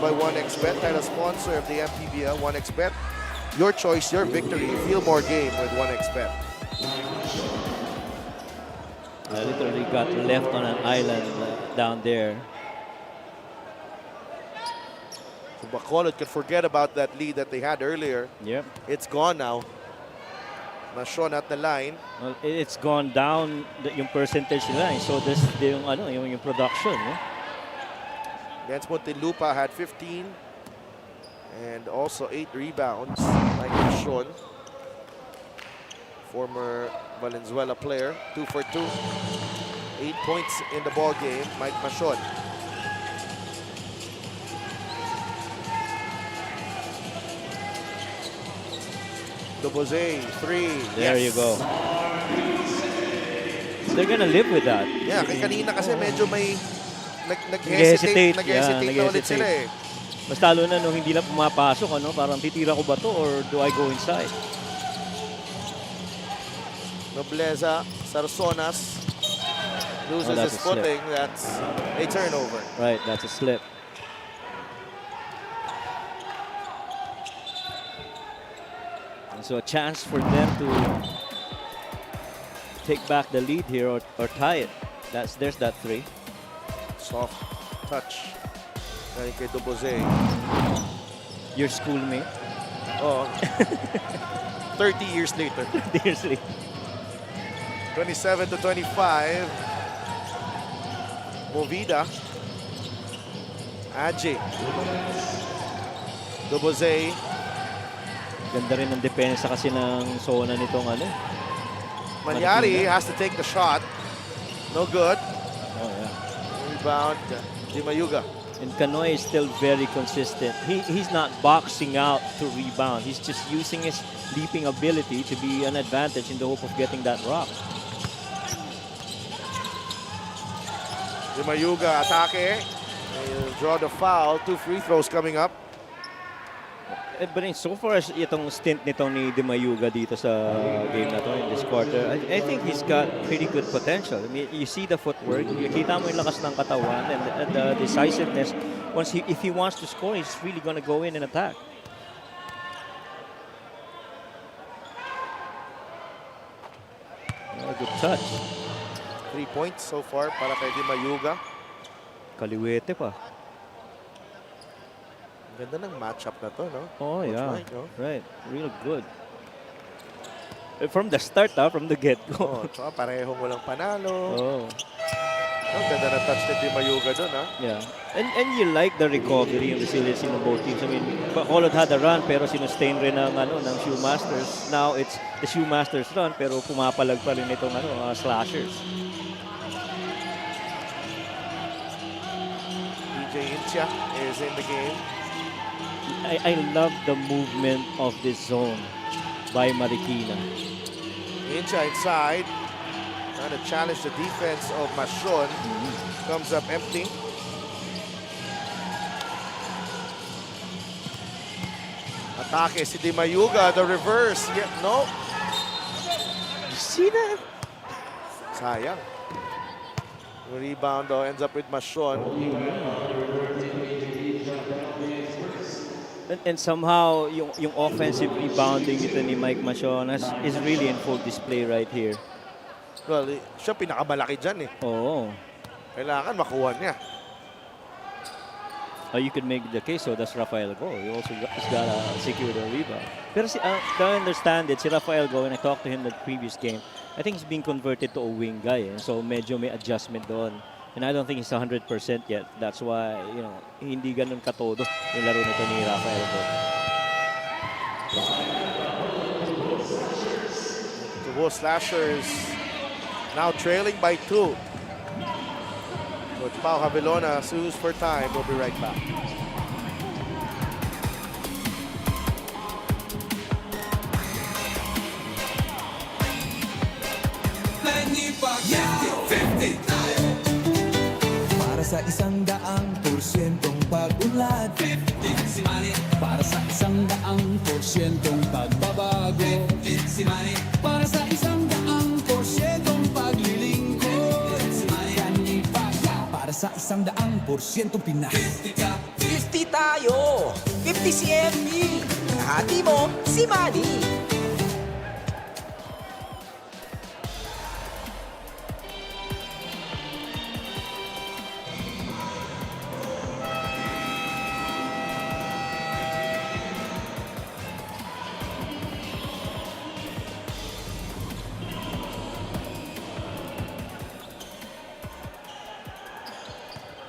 by 1xBet, title sponsor of the MPBL. 1xBet, your choice, your victory. Feel more game with 1xBet. I literally got left on an island down there. So Bacolod could forget about that lead that they had earlier. Yep. It's gone now. Mashon at the line. Well, it's gone down yung percentage nila. So this yung production. Eh? Against Muntinlupa had 15 and also 8 rebounds. Like Mashon, former Valenzuela player, 2 for 2. 8 points in the ball game. Mike Mashon. Dobose, 3. There you go. They're gonna live with that. Yeah, kanina kasi medyo may Nag-hesitate. nag-hesitate na ulit sila eh. Mas lalo na nung hindi na pumapasok, parang titira ko ba to or do I go inside? Nobleza, Sarsonas loses his footing. That's a turnover. Right, that's a slip. And so a chance for them to take back the lead here or tie it. There's that 3. Soft touch. Kay Dobose. Your schoolmate? Oh. 30 years later. 30 years later. 27 to 25. Movida. Aje. Dobose. Ganda rin ang depensa kasi ng zona nitong Manyari has to take the shot. No good. Oh, yeah. Rebound, Di Mayuga. And Canoy is still very consistent. He's not boxing out to rebound. He's just using his leaping ability to be an advantage in the hope of getting that rock. Di Mayuga atake. He'll draw the foul. 2 free throws coming up. But so far as itong stint nito ni Di Mayuga dito sa game na to in this quarter, I think he's got pretty good potential. I mean, you see the footwork, nakita mo yung lakas ng katawan and the decisiveness. If he wants to score, he's really going to go in and attack. Oh, good touch. 3 points so far para kay Di Mayuga. Kaliwete pa. Ganda ng matchup na to, no? Oh, Coach yeah. Mike, no? Right. Real good. From the start, from the get-go. Oh, tsaka parehong walang panalo. Oh. Ang ganda na touch ni Di Mayuga doon, ha? Yeah. And you like the recovery and resiliency ng both teams. I mean, Bacolod had a run pero sinustain rin ng Shoemasters. Now it's the Shoemasters run pero pumapalag pa rin itong slashers. DJ Intia is in the game. I love the movement of this zone by Marikina. Incha inside. Trying to challenge the defense of Mashon. Comes up empty. Atake si Di Mayuga. The reverse. Yeah, no. You see that? Sayang. The rebound though ends up with Mashon. And somehow, yung offensive rebounding nito ni Mike Machon is really in full display right here. Well, siya pinakamalaki dyan eh. Oo. Kailangan makuha niya. You could make the case, so that's Rafael Go. He also has got to secure the rebound. Pero to understand it, si Rafael Go, when I talked to him in the previous game, I think he's being converted to a wing guy. So medyo may adjustment doon. And I don't think he's 100% yet. That's why, hindi ganun katodo yung laro nito ni Rafael Go. The Wolf Slashers now trailing by 2. Coach Pao Javelona sues for time. We'll be right back. Let me 50-50 tayo. sa 100% pag-unlad. 50 si Manny, Para sa 100% pagbabago. 50 si Manny, Para sa 100% paglilingkod. si Manny, Kanipaya. Para sa 100% Pinas. 50 ka, 50 tayo! 50 si MB! Kahati mo, si Manny!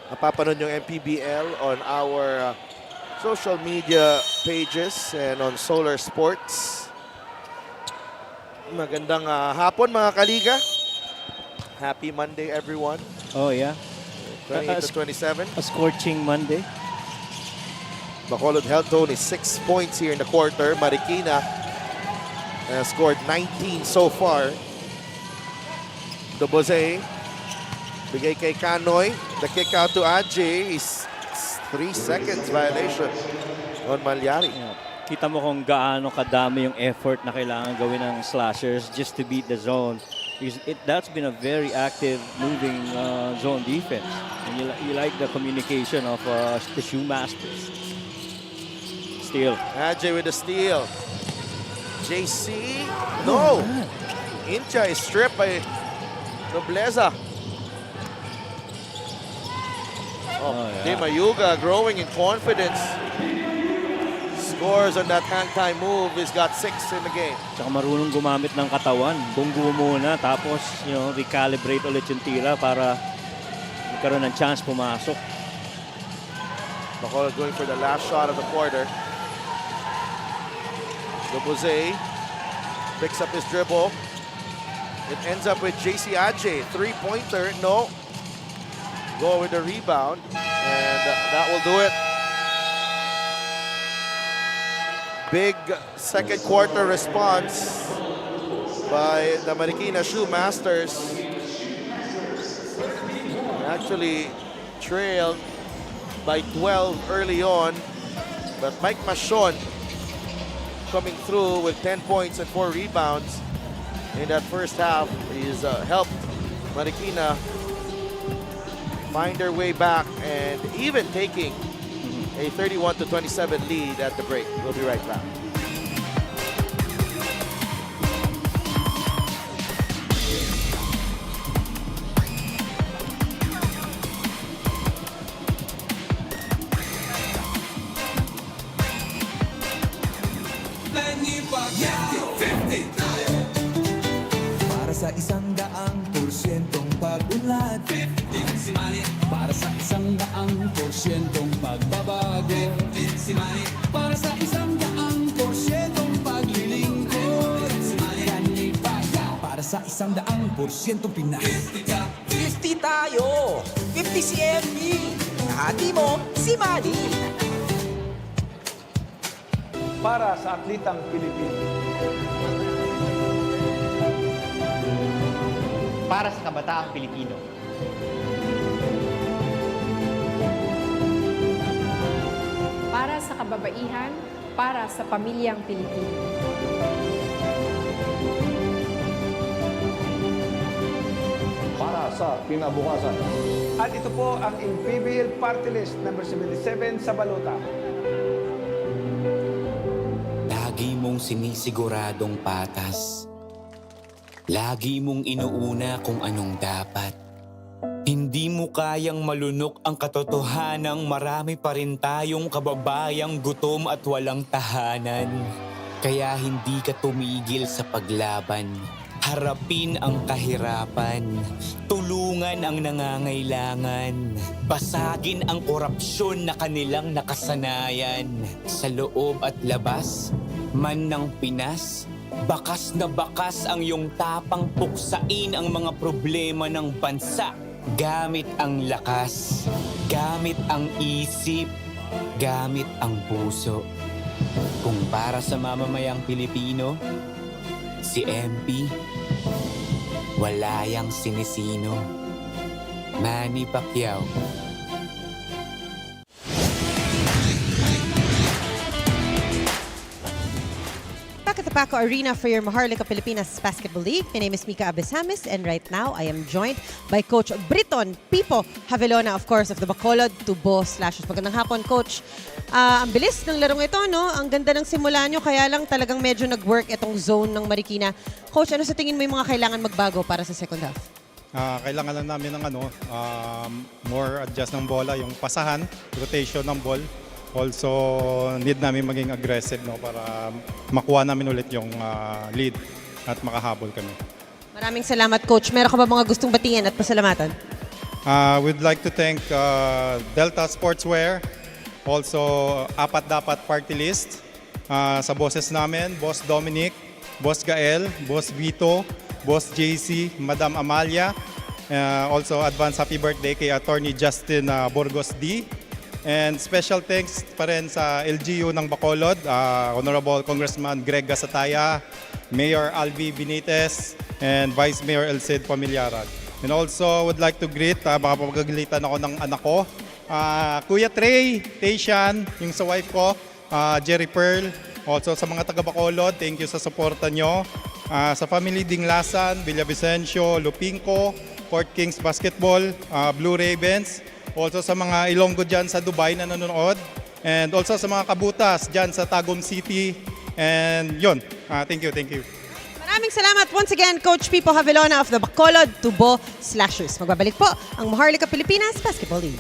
Napapanood yung MPBL on our social media pages and on Solar Sports. Magandang hapon mga kaliga. Happy Monday everyone. Oh yeah, 28 to 27. a scorching Monday. Bacolod held to only 6 points here in the quarter. Marikina has scored 19 so far. Dobose, bigay kay Kanoy. The kick out to Ajay is 3 seconds violation on Malyari. Yeah. Kita mo kung gaano kadami yung effort na kailangan gawin ng slashers just to beat the zone. Because that's been a very active, moving zone defense. And you like the communication of the Shoemasters. Steal. Ajay with the steal. JC, no. Incha is stripped by Nobleza. Yeah. Di Mayuga growing in confidence. Scores on that hang time move. He's got 6 in the game. Tsaka marunong gumamit ng katawan. Bunggo muna, tapos recalibrate ulit yung tira para magkaroon ng chance pumasok. Bacolod going for the last shot of the quarter. Dobose picks up his dribble. It ends up with JC Ajay. 3-pointer, no. Go with the rebound, and that will do it. Big second quarter response by the Marikina Shoemasters. Actually trailed by 12 early on, but Mike Machon coming through with 10 points and 4 rebounds in that first half. He's helped Marikina find their way back and even taking a 31 to 27 lead at the break. We'll be right back. Lenny pa, 50 tayo, Para sa 100% pag-unlad. 50 si Manny, Para sa 100% pagbabago. 50 si Manny, Para sa 100% paglilingkod. Kanipaya. Para sa 100% Pinas. 50 ka, 50 tayo! 50 si MB! Kahati mo, si Manny! Para sa atlitang Pilipino. Para sa kabataang Pilipino. Para sa kababaihan, para sa pamilyang Pilipino. Para sa kinabukasan. At ito po ang MPBL Party List number 77 sa balota. Lagi mong sinisiguradong patas. Lagi mong inuuna kung anong dapat. Hindi mo kayang malunok ang katotohanang marami pa rin tayong kababayang gutom at walang tahanan. Kaya hindi ka tumigil sa paglaban. Harapin ang kahirapan. Tulungan ang nangangailangan. Basagin ang korupsyon na kanilang nakasanayan. Sa loob at labas, man ng Pinas, bakas na bakas ang iyong tapang puksain ang mga problema ng bansa. Gamit ang lakas, gamit ang isip, gamit ang puso. Kung para sa mamamayang Pilipino, si MP, wala yang sinisino. Manny Pacquiao, Paco Arena for your Maharlika Pilipinas Basketball League. My name is Mika Abesamis, and right now I am joined by Coach Briton Pipo Havelona, of course, of the Bacolod Tubo Slashers. Magandang hapon, Coach. Ang bilis ng larong ito, no? Ang ganda ng simula nyo, kaya lang talagang medyo nag-work itong zone ng Marikina. Coach, ano sa tingin mo yung mga kailangan magbago para sa second half? Kailangan lang namin ng more adjust ng bola, yung pasahan, rotation ng ball. Also, need namin maging aggressive, no, para makuha namin ulit yung lead at makahabol kami. Maraming salamat, Coach. Meron ka ba mga gustong batingin at pasalamatan? We'd like to thank Delta Sportswear, also Apat Dapat Party List, sa bosses namin, Boss Dominic, Boss Gael, Boss Vito, Boss JC, Madam Amalia. Also, advance happy birthday kay Attorney Justin Burgos D. And special thanks pa rin sa LGU ng Bacolod, Honorable Congressman Greg Gasataya, Mayor Alvi Benitez, and Vice Mayor Elcid Familiaran. And also would like to greet, baka pagagalitan ako ng anak ko, Kuya Trey, Tayshan, yung sa wife ko, Jerry Pearl. Also sa mga taga Bacolod, thank you sa suporta nyo. Sa family Dinglasan, Villavicencio, Lupinco, Port Kings Basketball, Blue Ravens. Also sa mga Ilonggo dyan sa Dubai na nanonood. And also sa mga kabutas dyan sa Tagum City. And yun, thank you, thank you. Maraming salamat once again, Coach Pipo Havelona of the Bacolod Tubo Slashers. Magbabalik po ang Maharlika Pilipinas Basketball League.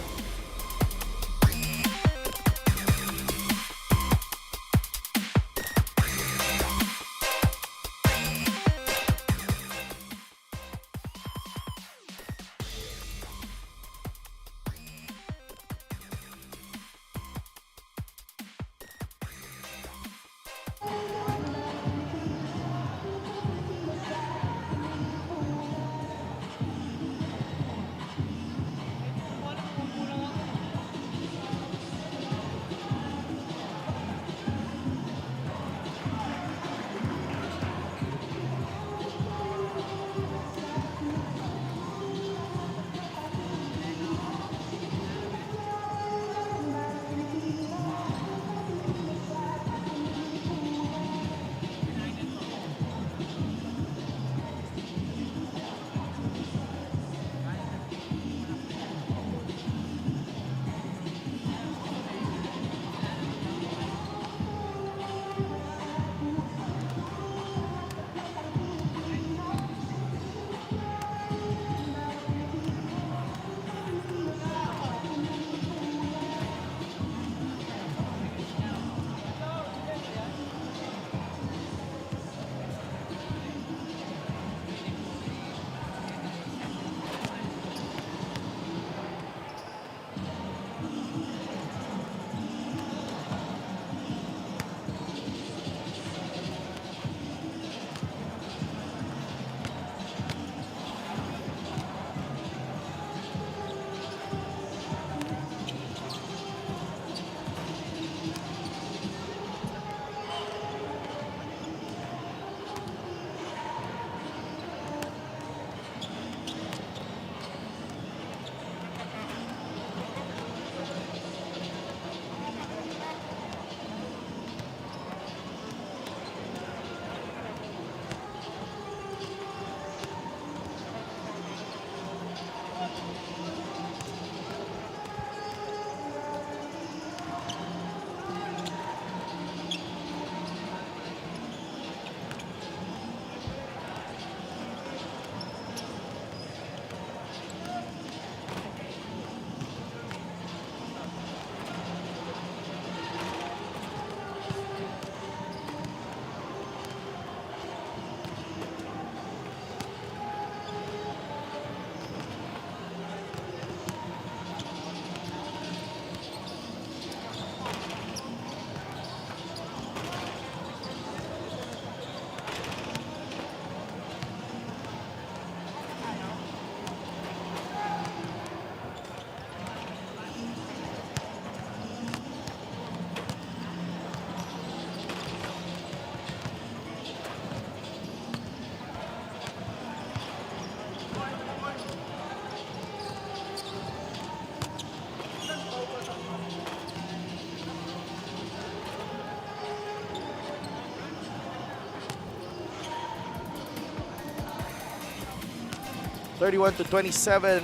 31-27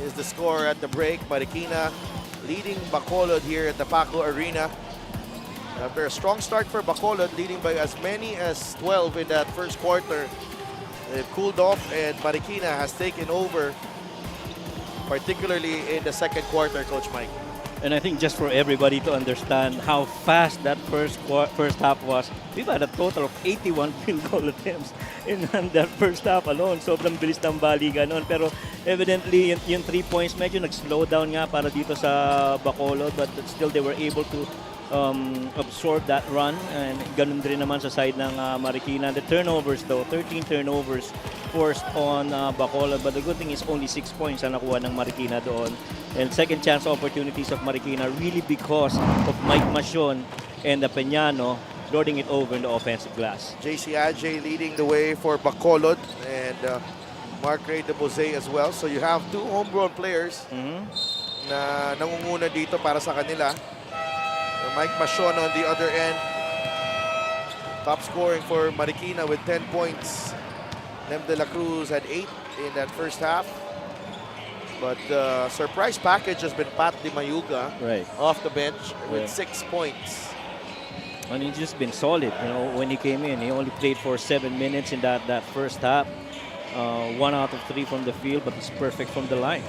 is the score at the break. Marikina leading Bacolod here at the Paco Arena. After a strong start for Bacolod, leading by as many as 12 in that first quarter, they've cooled off and Marikina has taken over, particularly in the second quarter, Coach Mike. And I think just for everybody to understand how fast that first half was, we've had a total of 81 field goal attempts in that first half alone. Sobrang bilis ng baligan noon. Pero evidently, yung 3 points medyo nag-slow down nga para dito sa Bacolod. But still, they were able to absorb that run. And ganun din naman sa side ng Marikina. The turnovers though, 13 turnovers forced on Bacolod. But the good thing is only 6 points ang nakuha ng Marikina doon. And second chance opportunities of Marikina really because of Mike Macion and the Peñano lording it over in the offensive glass. JC Ajay leading the way for Bacolod and Mark Ray de Bose as well. So you have two homegrown players na nangunguna dito para sa kanila. Mike Macion on the other end, top scoring for Marikina with 10 points. Nem de la Cruz had 8 in that first half. But the surprise package has been Pat Di Mayuga off the bench with 6 points. And he's just been solid. You know, when he came in, he only played for 7 minutes in that first half. 1 out of 3 from the field, but he's perfect from the line.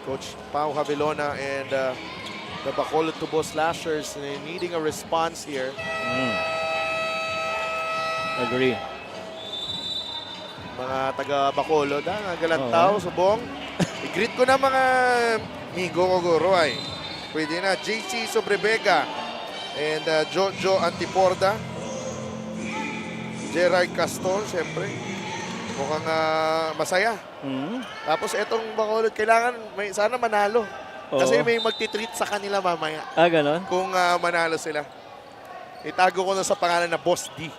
Coach Pau Javelona and the Bacolod Tubo Slashers needing a response here. Agree. Mga taga Bacolod, Galantaw, Subong. I-greet ko na mga Migo Kogoroy. Pwede na, JC Sobrebega and Jojo Antiporda. Gerard Castor, siyempre. Mukhang masaya. Tapos etong Bacolod, kailangan sana manalo. Kasi may magtitreat sa kanila mamaya. Ganon? Kung manalo sila. Itago ko na sa pangalan na Boss D.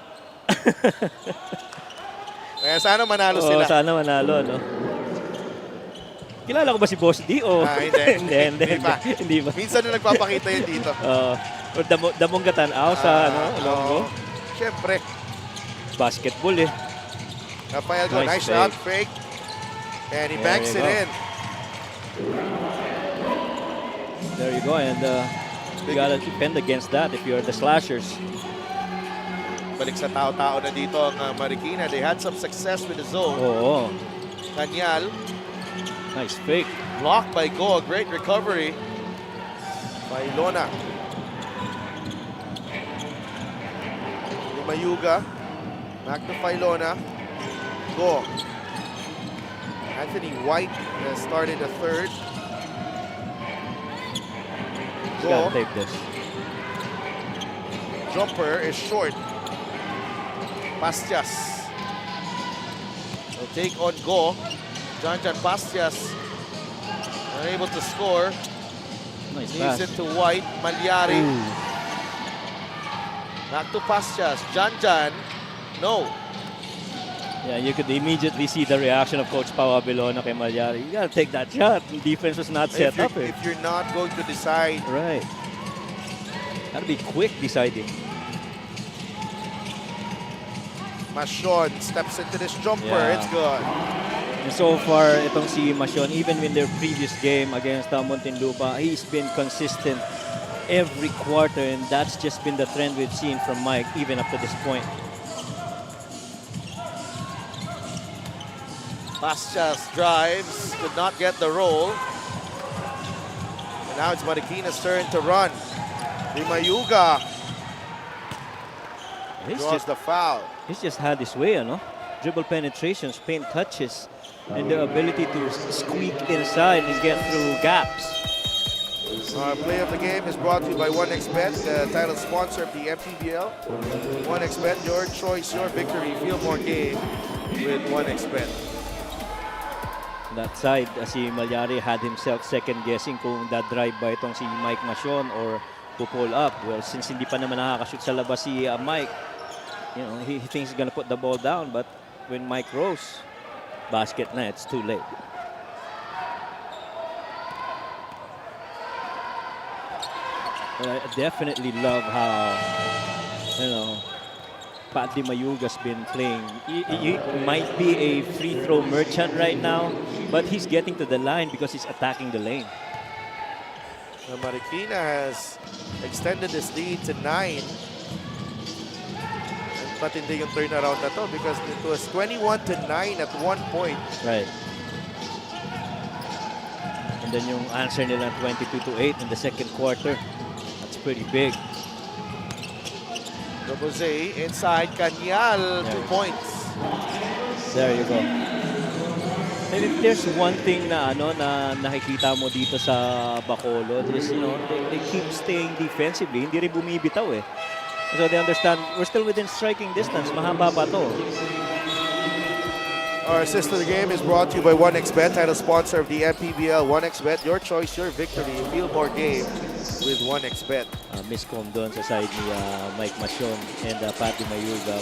Kaya sana manalo sila. Sana manalo, no? Kilala ko ba si Boss D? Hindi. Hindi ba? Minsan na nagpapakita yun dito. Or damong katanaw sa Longo. Siyempre. Basketball eh. Rafael go, nice shot, fake. And he banks it in. There you go. And you gotta defend against that if you're the Slashers. Balik sa tao-tao na dito ang Marikina. They had some success with the zone. Kanyal. Nice fake. Blocked by Go. Great recovery by Ilona. Mayuga. Back to Filona. Go. Anthony White has started the third. Go. Gotta take this. Jumper is short. Pastias will take on Go. John Pastias unable to score. Nice Leaves pass. it to White. Malyari. Back to Pastias. John. No. Yeah, you could immediately see the reaction of Coach Pau Abelona kay Malyari. You gotta take that shot. The defense was not set up. If you're not going to decide. Right. Gotta be quick deciding. Macion steps into this jumper. It's good. And so far, itong si Macion, even in their previous game against Muntinlupa, he's been consistent every quarter, and that's just been the trend we've seen from Mike even up to this point. Pastias drives, could not get the roll. And now it's Marikina's turn to run. Di Mayuga draws the foul. He's just had his way, dribble penetrations, paint touches, and the ability to squeak inside and get through gaps. Our play of the game is brought to you by 1xBet, the title sponsor of the MPBL. 1xBet, your choice, your victory. Feel more game with 1xBet. That side, si Malyari had himself second-guessing kung that drive ba itong si Mike Macion or pull up. Well, since hindi pa naman nakakashoot sa labas si Mike, he thinks he's gonna put the ball down, but when Mike rose, basket na, it's too late. But I definitely love how, Pat Di Mayuga's been playing. He might be a free throw merchant right now, but he's getting to the line because he's attacking the lane. Marikina has extended his lead to 9. But hindi yung turnaround na to because it was 21-9 at one point. Right. And then yung answer nila 22-8 in the second quarter. That's pretty big. Jose inside Kanyal, 2 points. There you go. And if there's one thing na na nakikita mo dito sa Bacolod is, they keep staying defensively. Hindi rin bumibitaw eh. So they understand we're still within striking distance. Mahaba pa to. Our assist to the game is brought to you by 1xBet, title sponsor of the MPBL. 1xBet, your choice, your victory. Feel more game with 1xBet. Miscom doon sa side ni Mike Machon and Pat Di Mayuga.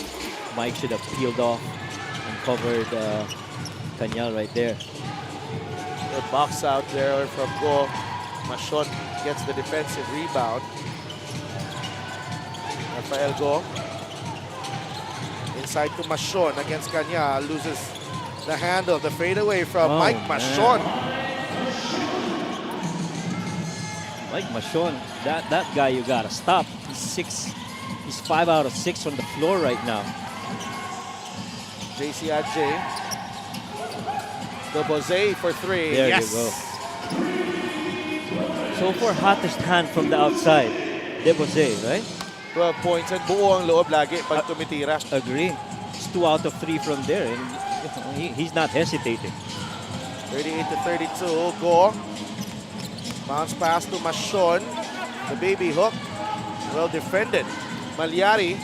Mike should have peeled off and covered Kanyal right there. The box out there from Go. Machon gets the defensive rebound. Rafael Go. Inside to Machon against Kanyal. Loses the handle. The fadeaway from Mike Machon. Mike Machon, that guy you gotta stop. He's 5 out of 6 on the floor right now. JC Adjei. The Bose for 3. There yes. you go. So for hottest hand from the outside, Debose, right? 12 points and buo ang loob lagi pag tumitira. Agree. It's 2 out of 3 from there and he's not hesitating. 38-32, Go. Bounce pass to Machon. The baby hook. Well defended. Malyari.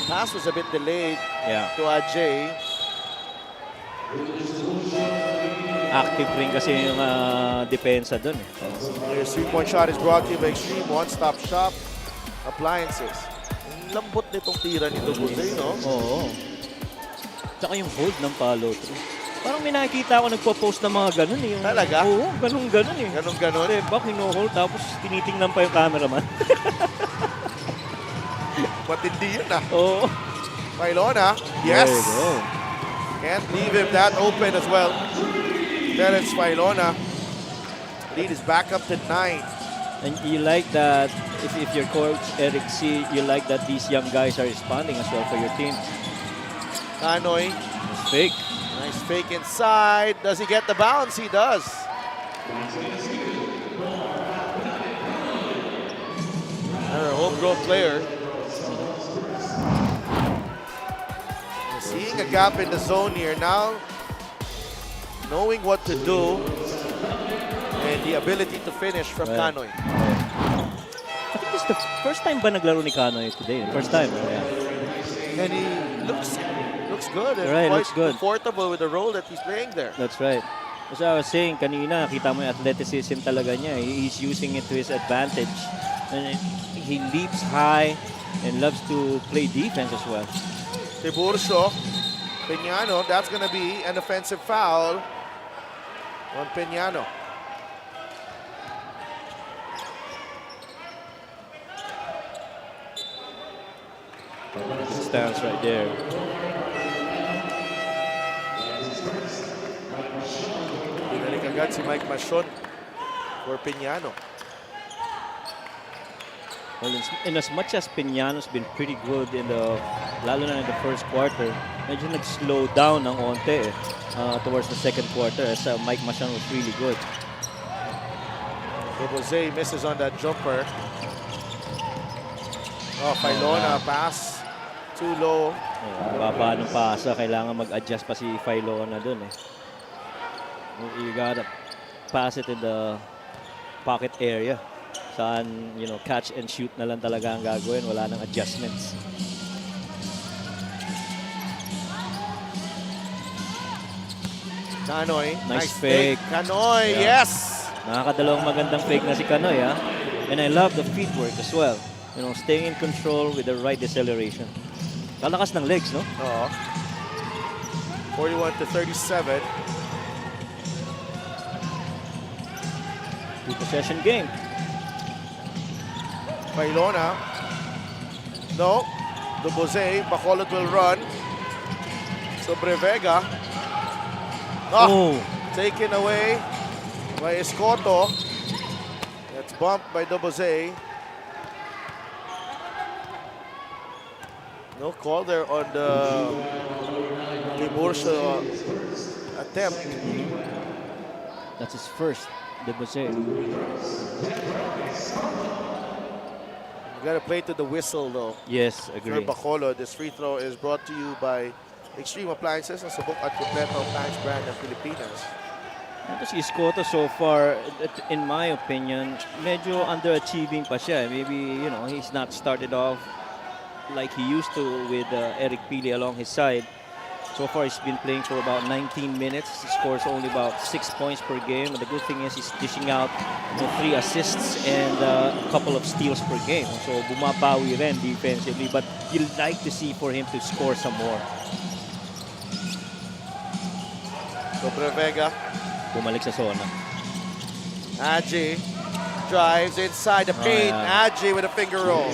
Pass was a bit delayed to Adjei. Active rin kasi yung depensa dun. Your 3-point shot is brought to you by Extreme One-Stop Shop Appliances. Ang lambot nitong tira nito, Jose, no? Oo. Tsaka yung hold ng follow through. Parang may nakikita ako nagpo-post ng mga ganun eh. Talaga? Oo, ganun eh. Ganun? Diba, kino-hold tapos tinitingnan pa yung cameraman. Matindi yun ah. Oo. Pailona. Yes! There you go. Can't leave him that open as well. Terence Pailona. Lead is back up to 9. And you like that, if your coach, Eric C., you like that these young guys are responding as well for your team. Kanoy. It's fake. Nice fake inside. Does he get the bounce? He does. Another homegrown player. Seeing a gap in the zone here now. Knowing what to do. And the ability to finish from Kanoy. I think this is the first time ba naglaro ni Kanoy today? First time. Yeah. And he looks good. And Right, quite looks good. comfortable with the role that he's playing there. That's right. As I was saying kanina, kita mo yung athleticism talaga niya. He's using it to his advantage. And he leaps high and loves to play defense as well. Tiburcio, Peñano, that's going to be an offensive foul on Peñano. Stands right there. Binalik agad si Mike Machon for Peñano. Well, in as much as Peñano's been pretty good lalo na in the first quarter, medyo nag-slow down ng onte towards the second quarter as Mike Machon was really good. Jose misses on that jumper. Oh, Pailona pass too low. Baba ng pasa, kailangan mag-adjust pa si Pailona dun eh. You gotta pass it in the pocket area. Saan, catch and shoot na lang talaga ang gagawin. Wala nang adjustments. Kanoy. Nice fake. Kanoy, yes! Nakakadalawang magandang fake na si Kanoy, ha? And I love the footwork as well. Staying in control with the right deceleration. Kalakas ng legs, no? Oo. 41-37. Two-possession game. Pailona. No. Dubose, Bacolod will run. Sobre Vega. Oh. Taken away by Escoto. That's bumped by Dubose. No call there on the Tiburcio attempt. That's his first, Debose. You gotta play to the whistle though. Yes, For agree. Bacolod, this free throw is brought to you by Extreme Appliances, ang subok at kompleto appliance brand ng Pilipinas. Ito si Escoto so far, in my opinion, medyo underachieving pa siya. Maybe, you know, he's not started off like he used to with Eric Pili along his side. So far, he's been playing for about 19 minutes. He scores only about 6 points per game. And the good thing is he's dishing out 3 assists and a couple of steals per game. So bumabawi rin defensively. But you'd like to see for him to score some more. Sobre Vega. Bumalik sa zona. Adji drives inside the paint. Adji with a finger roll.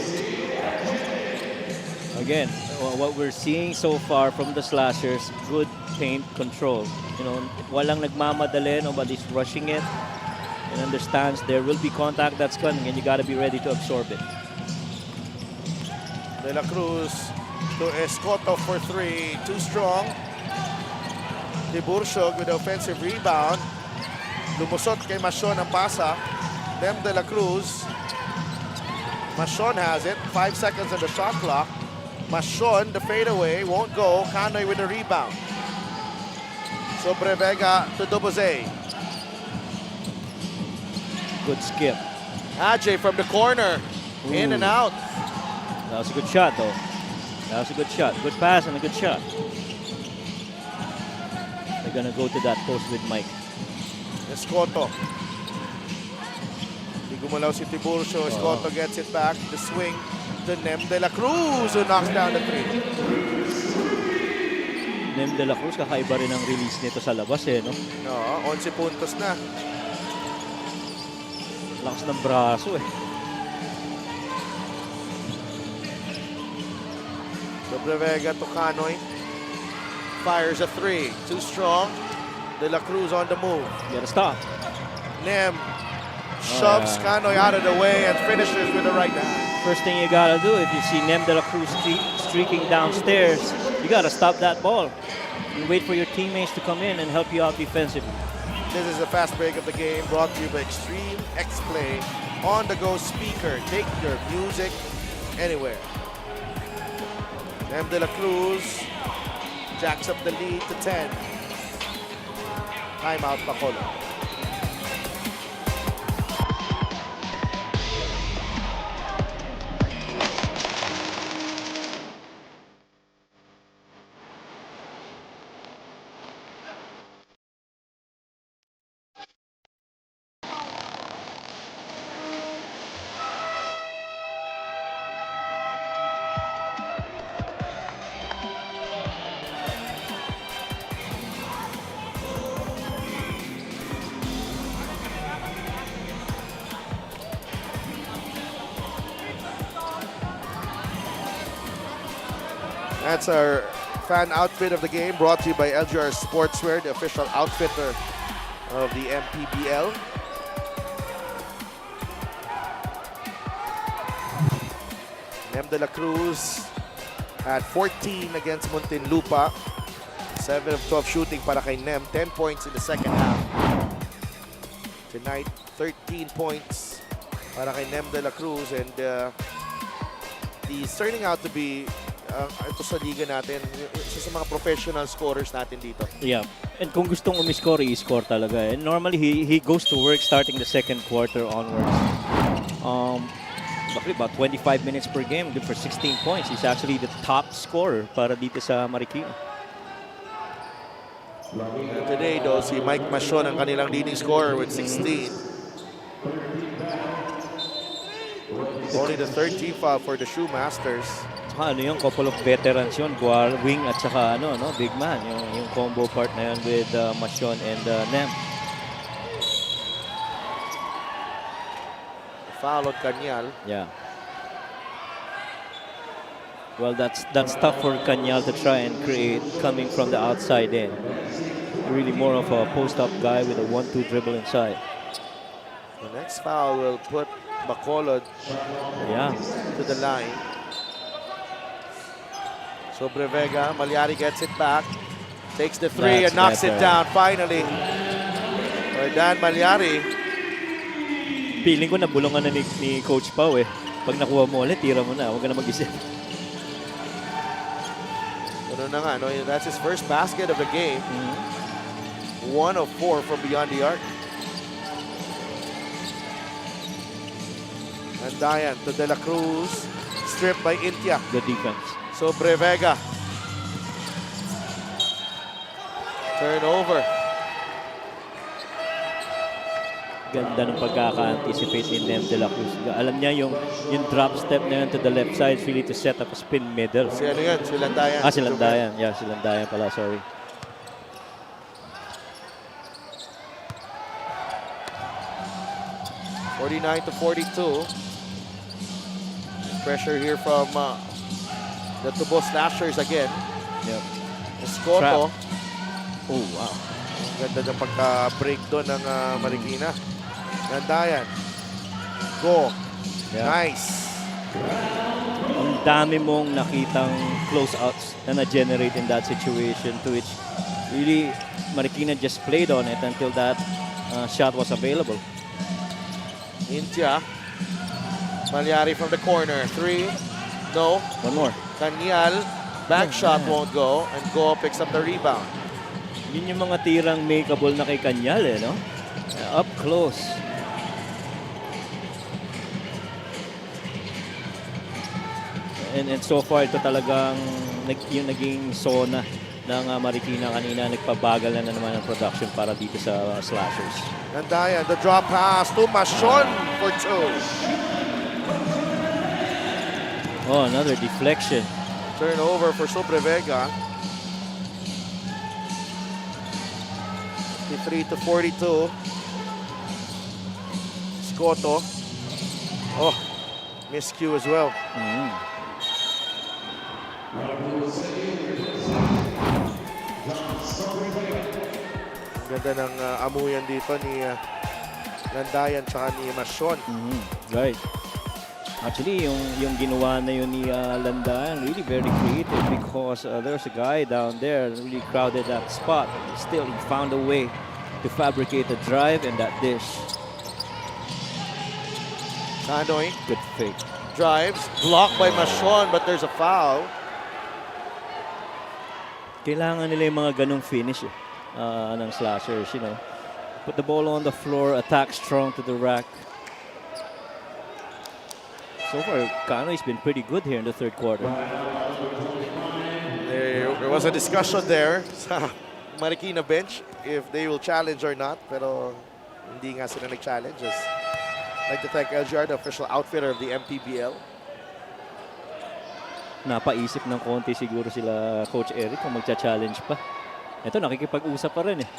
Again, what we're seeing so far from the slashers, good paint control. You know, walang nagmamadali, nobody's rushing it, and understands there will be contact that's coming, and you got to be ready to absorb it. De La Cruz to Escoto for 3. Too strong. Tiburcio with the offensive rebound. Lumusot kay Machon ang pasa. Dem De La Cruz. Machon has it. 5 seconds on the shot clock. Machon, the fadeaway, won't go. Canoy with the rebound. Sobre Vega to Dubose. Good skip. Adji from the corner. In and out. That was a good shot, though. That was a good shot. Good pass and a good shot. They're going to go to that post with Mike. Escoto. Di gumalaw si Tiburcio. Escoto gets it back. The swing to Nem De La Cruz who knocks down the 3. Nem De La Cruz, kakaiba rin ang release nito sa labas eh, no? No, 11 puntos na. Lakas ng braso eh. Sobre Vega to Canoy. Fires a 3. Too strong. De La Cruz on the move. Gotta stop. Nem shoves Canoy out of the way and finishes with the right hand. First thing you gotta do if you see Nem De La Cruz streaking downstairs, you gotta stop that ball. You wait for your teammates to come in and help you out defensively. This is the fast break of the game brought to you by Extreme X-Play on-the-go speaker. Take your music anywhere. Nem De La Cruz jacks up the lead to 10. Timeout Bacolod. That's our fan outfit of the game brought to you by LGR Sportswear, the official outfitter of the MPBL. Nem De La Cruz had 14 against Muntinlupa. 7 of 12 shooting para kay Nem. 10 points in the second half. Tonight, 13 points para kay Nem De La Cruz. And he's turning out to be ito sa liga natin, isa sa mga professional scorers natin dito. Yeah. And kung gustong umiscore, i-score talaga. And normally, he goes to work starting the second quarter onwards. Roughly about 25 minutes per game, good for 16 points. He's actually the top scorer para dito sa Marikina. Today, though, si Mike Machon ang kanilang leading scorer with 16. Only the third team foul for the Shoemasters. Saka ano yung couple of veterans yun, wing at saka ano, no, big man. Yung combo part na yun with Machon and Nem. Foul on Kanyal. Yeah. Well, that's tough for Kanyal to try and create coming from the outside in. Really more of a post-up guy with a 1-2 dribble inside. The next foul will put Bacolod to the line. So Brevega, Malyari gets it back. Takes the three and knocks it down finally. Dan Malyari. Feeling ko nabulungan na ni Coach Pau eh. Pag nakuha mo ulit, tira mo na. Huwag ka na mag-isip. Ano na nga, no? That's his first basket of the game. 1 of 4 from beyond the arc. Andayan to De La Cruz. Stripped by Intia. Good defense. So Brevega. Turnover. Ganda ng pagkaka-anticipate ni Nem De La Cruz. Alam niya yung drop step na yun to the left side really to set up a spin middle. Si ano yun? Si Landayan. Si Landayan. Yeah, si Landayan pala. Sorry. (49-42). Pressure here from the Tubo Slashers again. Yep. Escoto. Oh, wow. Ganda ng pagka-break doon ng Marikina. Landayan. Go. Yeah. Nice. Ang dami mong nakitang close-outs na na-generate in that situation to which really Marikina just played on it until that shot was available. Intia. Malyari from the corner. 3. No. One more. Kanyal. Back shot won't go. And Go picks up the rebound. Yun yung mga tirang makeable na kay Kanyal eh, no? Up close. And so far, ito talagang yung naging zona ng Marikina kanina. Nagpabagal na naman ang production para dito sa Slashers. Landayan, the drop pass to Mashon for 2. Oh, another deflection. Turnover for Sobrevega. 53-42. Scotto. Oh, miscue as well. Ganda ng amuyan dito ni Landayan tsaka ni Mashon. Right. Actually, yung ginawa na yun ni Landayan, really very creative because there's a guy down there really crowded that spot. Still, he found a way to fabricate a drive and that dish. Sanoy. Good fake. Drives. Blocked by Mashon, but there's a foul. Kailangan nila yung mga ganong finish ng Slashers, you know. Put the ball on the floor, attack strong to the rack. So far, Kanoy's been pretty good here in the third quarter. There was a discussion there sa Marikina bench if they will challenge or not, pero hindi nga sila nag-challenge. I'd like to thank LGR, the official outfitter of the MPBL. Napaisip ng konti siguro sila Coach Eric kung magcha-challenge pa. Ito, nakikipag-usap pa rin eh.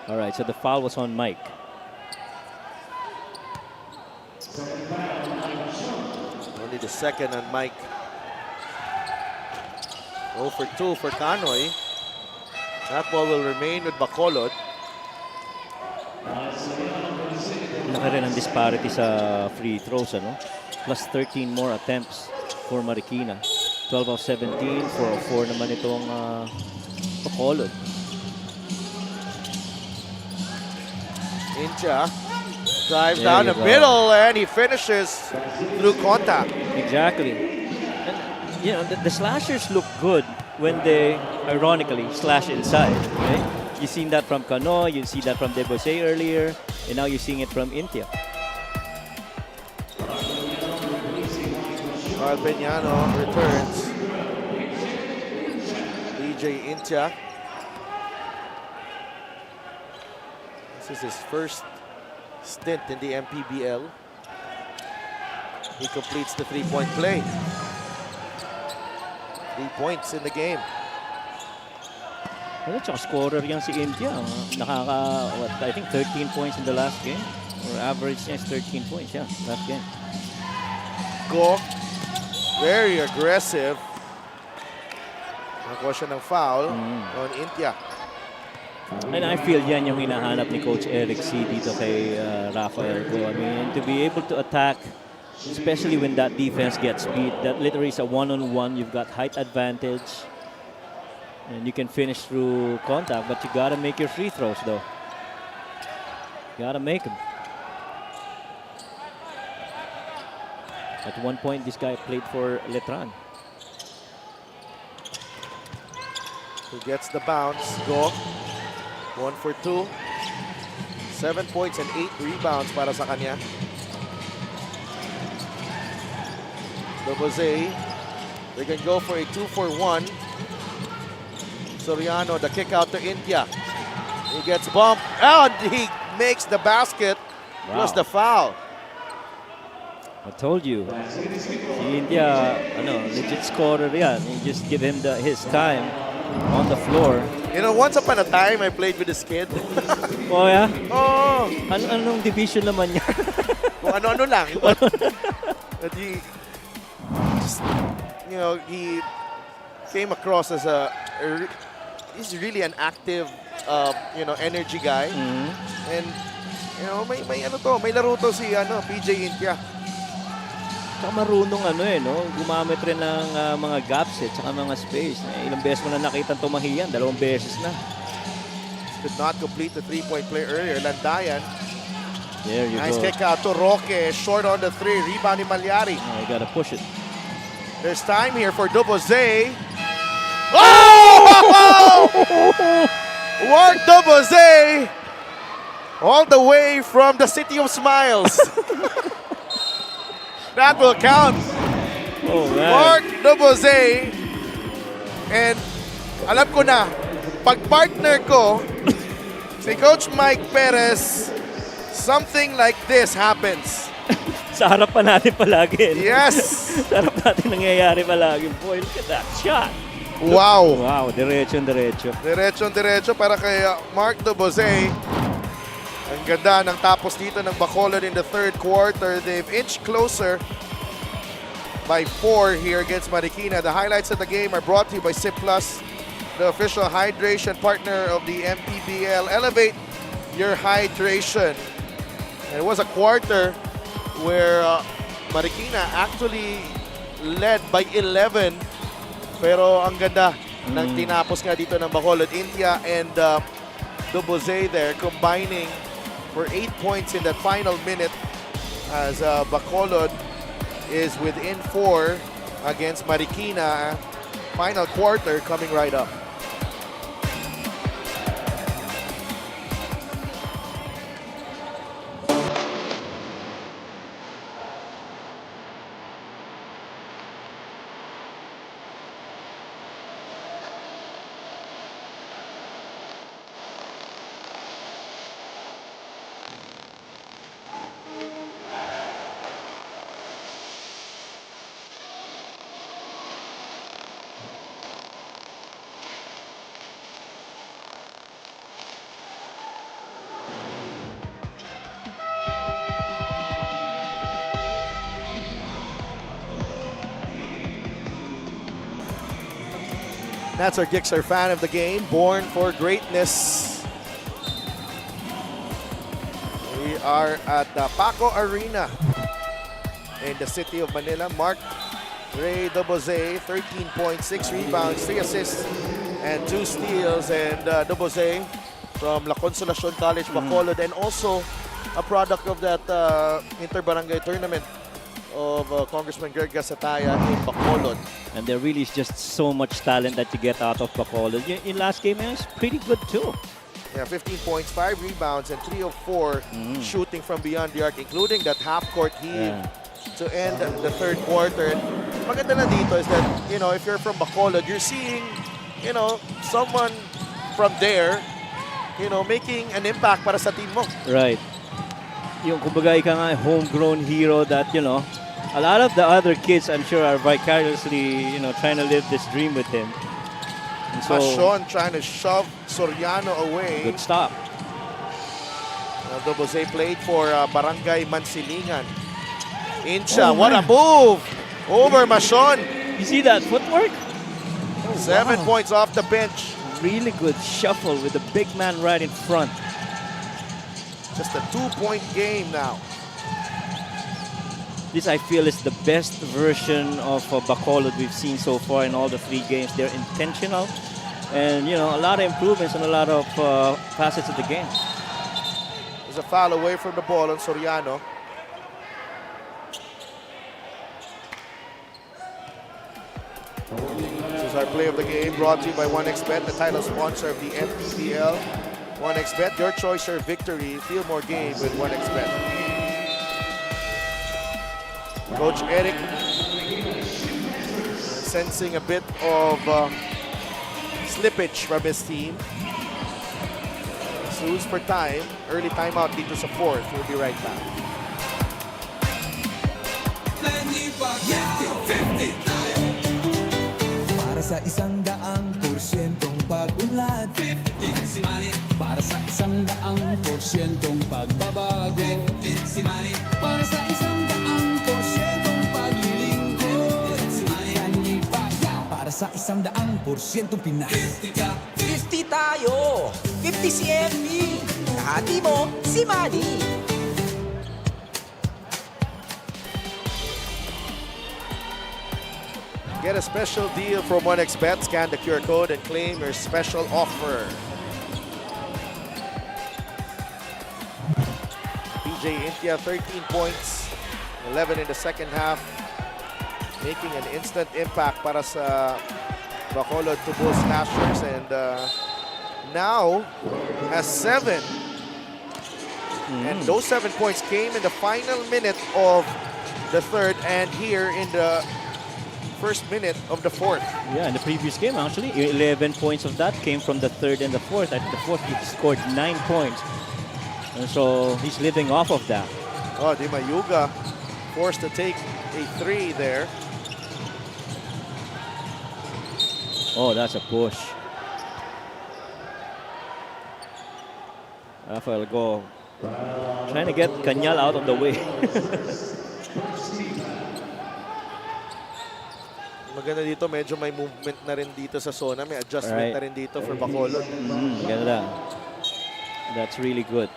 Alright, so the foul was on Mike. Only the second on Mike. 0 for 2 for Kanoy. That ball will remain with Bacolod. Laki rin ang disparity sa free throws, ano? Plus 13 more attempts for Marikina. 12 of 17, 4 of 4 naman itong Bacolod. Incha drives down the middle and he finishes through contact. Exactly. And, you know, the slashers look good when they ironically slash inside, right? You've seen that from Cano, you've seen that from Debose earlier, and now you're seeing it from Intia. Carl Peñano returns. DJ Intia. This is his first stint in the MPBL. He completes the three-point play. 3 points in the game. Well, tsaka scorer yan si Intia. I think 13 points in the last game. Or average niya is 13 points, yeah, that game. Go. Very aggressive. Nakuha siya ng foul on Intia. And I feel yan yung hinahanap ni Coach Eric C. dito kay Rafael Go. I mean, to be able to attack, especially when that defense gets beat, that literally is a one-on-one. You've got height advantage. And you can finish through contact, but you gotta make your free throws though. You gotta make them. At one point, this guy played for Letran. Who gets the bounce? Go. 1 for 2. 7 points and 8 rebounds para sa kanya. Dobose. They can go for a 2 for 1. Soriano, the kick out to India. He gets bumped. And he makes the basket. Plus the foul. I told you, si India, legit scorer yan. You just give him his time on the floor. You know, once upon a time, I played with this kid. Oh, yeah? Oh! Anong division naman niya? Kung ano-ano lang. But he, just, you know, he came across as he's really an active, energy guy. And, you know, may laro to si PJ Intia. Tsaka marunong gumamit rin ng mga gaps tsaka mga space. Ilang beses mo na nakita tumahiyan, 2 beses na. Did not complete the 3-point play earlier. Landayan. There you nice go. kick out to Roque. Short on the 3. Rebound ni Malyari. You gotta push it. There's time here for Dobose. Oh! Mark Dobose. All the way from the City of Smiles. That will count. Oh, man. Mark Dobose. And alam ko na, pag partner ko, si Coach Mike Perez, something like this happens. Sa harap pa natin palagi. Yes! Sa harap natin nangyayari palagi. Boy, look at that shot. Wow! Wow, diretso. Diretso para kay Mark Dobose. Ang ganda ng tapos dito ng Bacolod in the third quarter. They've inched closer by 4 here against Marikina. The highlights of the game are brought to you by Sip Plus, the official hydration partner of the MPBL. Elevate your hydration. And it was a quarter where Marikina actually led by 11. Pero ang ganda ng tinapos nga dito ng Bacolod. Intia and Dobose there combining for 8 points in that final minute as Bacolod is within 4 against Marikina. Final quarter coming right up. That's our Gixxer fan of the game, born for greatness. We are at the Paco Arena in the city of Manila. Mark Ray Dobose, 13 points, 6 rebounds, 3 assists, and 2 steals. And Dobose from La Consolacion College, Bacolod, and also a product of that inter-barangay tournament of Congressman Greg Gasataya in Bacolod. And there really is just so much talent that you get out of Bacolod. In last game, it was pretty good too. Yeah, 15 points, 5 rebounds, and 3 of 4 shooting from beyond the arc, including that half-court heave to end the third quarter. And maganda na dito is that, you know, if you're from Bacolod, you're seeing, you know, someone from there, you know, making an impact para sa team mo. Right. Yung kumbaga ika nga homegrown hero that, you know, a lot of the other kids I'm sure are vicariously, you know, trying to live this dream with him. And so, Sean trying to shove Soriano away. Good stop. Bose played for Barangay Mansilingan. Incha, what a move! Over Mason. You see that footwork? 7 points off the bench. Really good shuffle with the big man right in front. Just a 2-point game now. This, I feel, is the best version of Bacolod we've seen so far in all the 3 games. They're intentional and, you know, a lot of improvements on a lot of facets of the game. There's a foul away from the ball on Soriano. This is our play of the game, brought to you by 1xBet, the title sponsor of the MPBL. 1xBet, your choice, your victory. Feel more game with 1xBet. Coach Eric sensing a bit of slippage from his team. Sues for time. Early timeout dito sa 4th. We'll be right back. Para sa 100% pag-unlad, 50 si Manny. para sa 100% pagbabago, 50 si Manny. para sa 100% paglilingkod, si Manny. Kanipaya. Para sa 100% Pinas. 50 ka. 50 tayo! 50 si MB! Kahati mo, si Manny! Get a special deal from 1xBet. Scan the QR code and claim your special offer. PJ Intia, 13 points, 11 in the second half, making an instant impact para sa Bacolod to Bull Slashers, and now has 7. And those 7 points came in the final minute of the 3rd and here in the first minute of the 4th. Yeah, in the previous game, actually, 11 points of that came from the 3rd and the 4th. At the 4th, he scored 9 points. And so he's living off of that. Oh, Di Mayuga forced to take a 3 there. Oh, that's a push. Rafael Go trying to get Kanyal out of the way. Maganda dito, medyo may movement na rin dito sa zona. May adjustment na rin dito for Bacolod. Maganda. That's really good.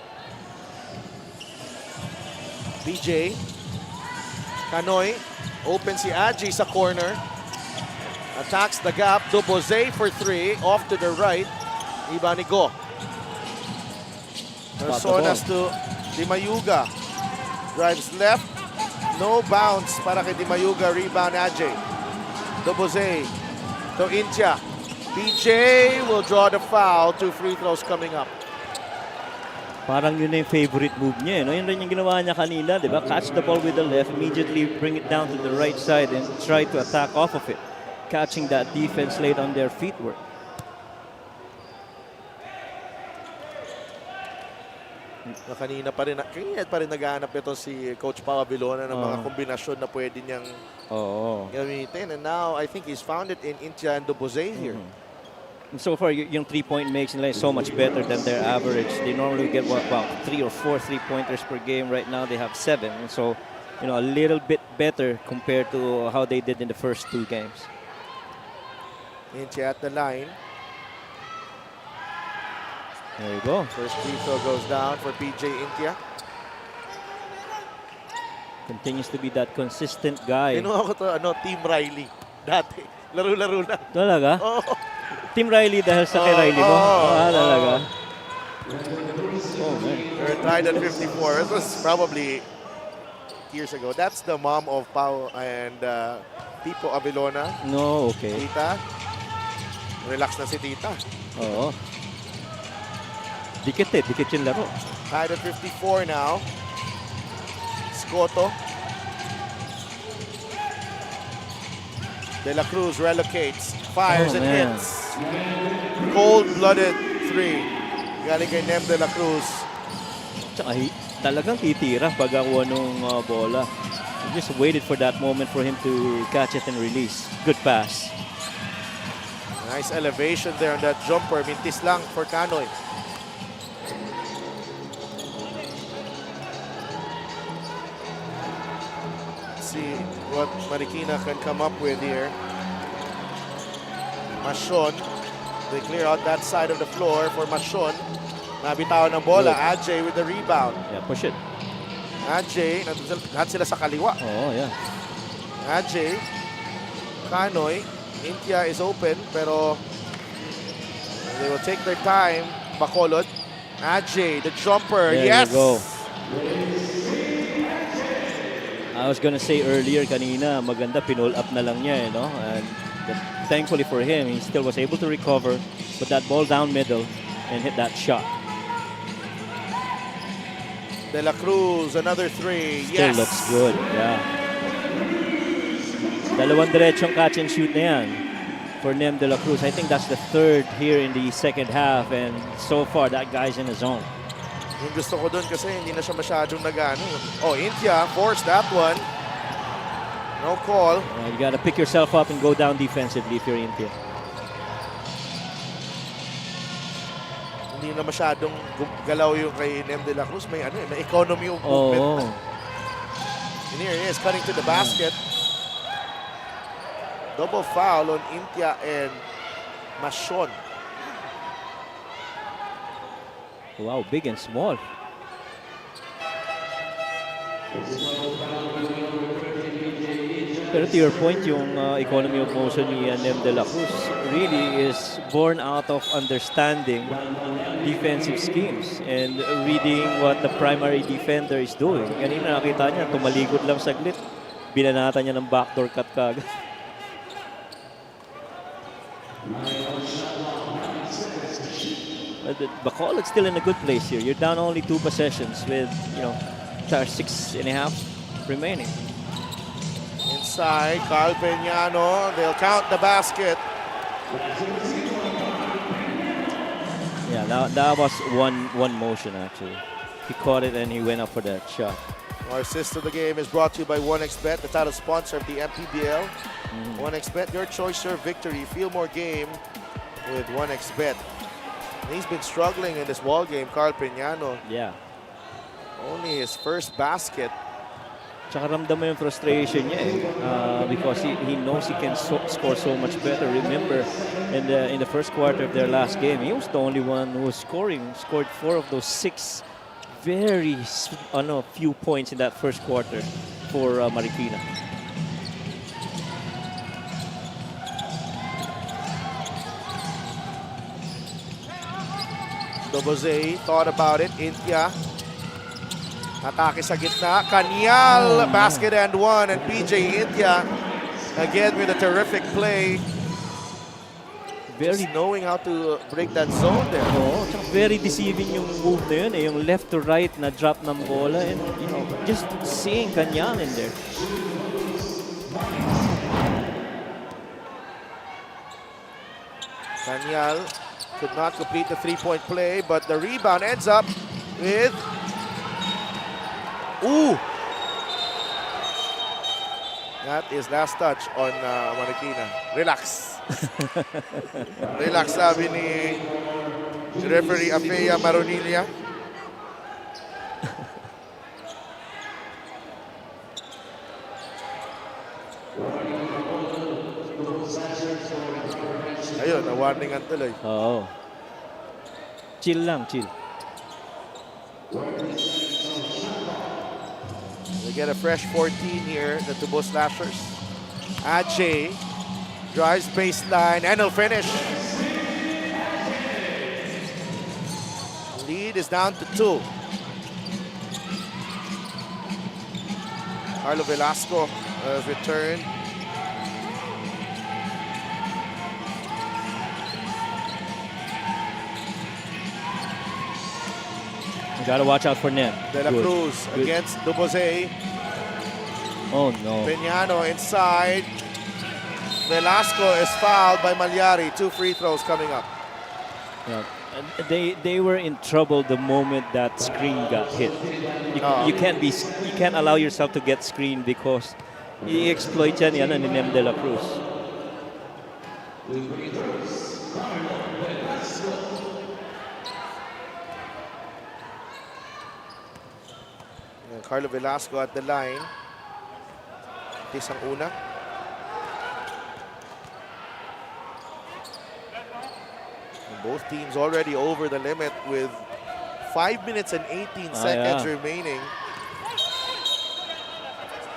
BJ. Canoy. Open si Aji sa corner. Attacks the gap. Dubose for 3. Off to the right. Ibanigo. Personas to Di Mayuga. Drives left. No bounce para kay Di Mayuga. Rebound Aji. Dubose to Intia. PJ will draw the foul. 2 free throws coming up. Parang yun na yung favorite move niya. No? Yun rin yung ginawa niya kanina, di ba? Catch the ball with the left, immediately bring it down to the right side and try to attack off of it. Catching that defense late on their feet work. Kanina pa rin naghahanap ito si Coach Pao Vilona ng mga kombinasyon na pwede niyang gamitin. And now, I think he's found it in Intia and Dubose here. And so far, yung 3-point makes nila is so much better than their average. They normally get about 3 or 4 3-pointers per game. Right now, they have 7. And so, you know, a little bit better compared to how they did in the first 2 games. Intia at the line. There you go. First free throw goes down for PJ Intia. Continues to be that consistent guy. Kinuha ko to, Team Riley. Dati. Laro-laro na. Talaga? Oh. Team Riley dahil sa kay Riley mo? Talaga? Oh, man. They're tied at 54. It was probably years ago. That's the mom of Pao and Pipo Avilona. No, okay. Tita. Relax na si Tita. Oo. Dikit yung laro. Tied at 54 now. Scotto. De La Cruz relocates. Fires and hits. Cold-blooded 3. Galing kay Nem De La Cruz. Tsaka talagang titira pag akuha nung bola. He just waited for that moment for him to catch it and release. Good pass. Nice elevation there on that jumper. Mintis lang for Canoy. see what Marikina can come up with here. Mashon. They clear out that side of the floor for Mashon. Nabitawan ng bola. Ajay with the rebound. Yeah, push it. Ajay, lahat sila sa kaliwa. Oh, yeah. Ajay, Kanoy, Intia is open, pero they will take their time. Bacolod, Ajay, the jumper, There yes! you go. I was gonna say earlier kanina, maganda, pinull up na lang niya, no? And thankfully for him, he still was able to recover, put that ball down middle, and hit that shot. De La Cruz, another three, Still yes! looks good, yeah. Dalawang diretsong catch and shoot na yan for Nem De La Cruz. I think that's the third here in the second half, and so far that guy's in the zone. Yung gusto ko dun kasi hindi na siya masyadong nagano. Oh, Intia forced that one. No call. You gotta pick yourself up and go down defensively if you're India. Hindi na masyadong galaw yung kay Nem De La Cruz. May ano, may economy of movement. And here he is cutting to the basket. Double foul on Intia and Mashon. Wow, big and small. Pero to your point, yung economy of motion ni Nem De La Cruz really is born out of understanding defensive schemes and reading what the primary defender is doing. Kanina nakita niya, tumalikod lang saglit. Binanata niya ng backdoor cut kagad. Bacolod's still in a good place here. You're down only 2 possessions with, 6.5 remaining. Inside, Carl Peñano. They'll count the basket. Yeah, that was one motion actually. He caught it and he went up for that shot. Our assist of the game is brought to you by 1xBet, the title sponsor of the MPBL. 1xBet, your choice, your victory. Feel more game with 1xBet. He's been struggling in this ball game, Carl Peñano. Yeah. Only his first basket. Tsaka ramdam mo yung frustration niya because he knows he can score so much better. Remember, in the first quarter of their last game, he was the only one who was scoring. Scored 4 of those 6 very few points in that first quarter for Marikina. Dobose thought about it. Intia. Atake sa gitna. Kanyal. Basket and one. And PJ Intia again with a terrific play. Just knowing how to break that zone there. Oo, very deceiving yung move na yun. Yung left to right na drop ng bola. And, just seeing Kanyal in there. Kanyal could not complete the three-point play, but the rebound ends up with... Ooh! That is last touch on Marikina. Relax. Relax, sabi ni referee Afeya Maronilia. Ayun, na-warningan tuloy. Oo. Chill lang, chill. We get a fresh 14 here, the Tubo Slashers. Ajay drives baseline and he'll finish. Lead is down to 2. Carlo Velasco has returned. You gotta watch out for Nem. De La Cruz against Dubose. Oh no. Peñano inside. Velasco is fouled by Malyari. 2 free throws coming up. Yeah. They were in trouble the moment that screen got hit. You can't allow yourself to get screened because i-exploit yan ni Nem De La Cruz. Carlo Velasco at the line. Mintis ang una. And both teams already over the limit with 5 minutes and 18 seconds remaining.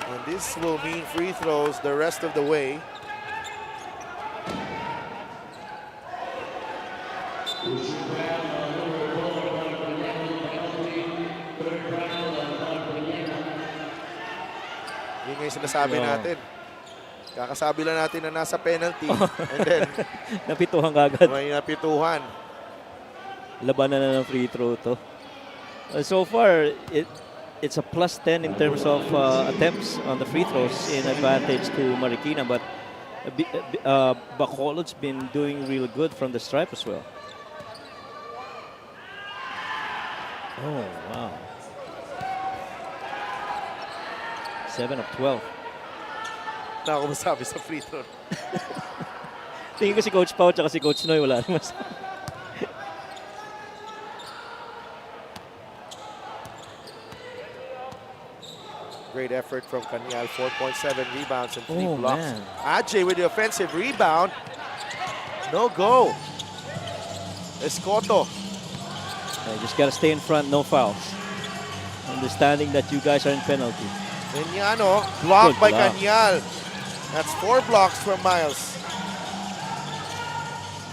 And this will mean free throws the rest of the way. Yun nga yung sinasabi natin. Kakasabi lang natin na nasa penalty. And then, napituhan kagad. May napituhan. Labanan na ng free throw to. So far, it's a plus 10 in terms of attempts on the free throws in advantage to Marikina. But Bacolod's been doing real good from the stripe as well. Oh, wow. 7 of 12. Na ako masabi sa free throw. Tingin ko si Coach Pao at si Coach Noy wala naman. Great effort from Kanyal. 4.7 rebounds and 3 blocks. Ajay with the offensive rebound. No go. Escoto. You just got to stay in front, no fouls. Understanding that you guys are in penalty. Viñano, blocked by Kanyal. That's 4 blocks from Miles.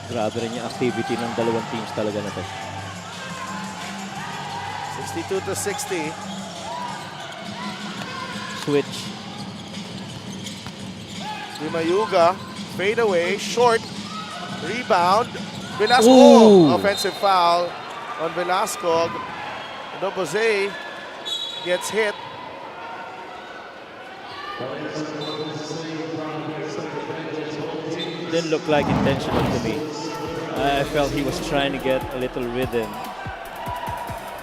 Grabe rin yung activity ng dalawang teams talaga na to. 62 to 60. Switch. Dimayuga, fade away, short, rebound. Velasco, offensive foul on Velasco. Dobose gets hit. Didn't look like intentional to me. I felt he was trying to get a little rhythm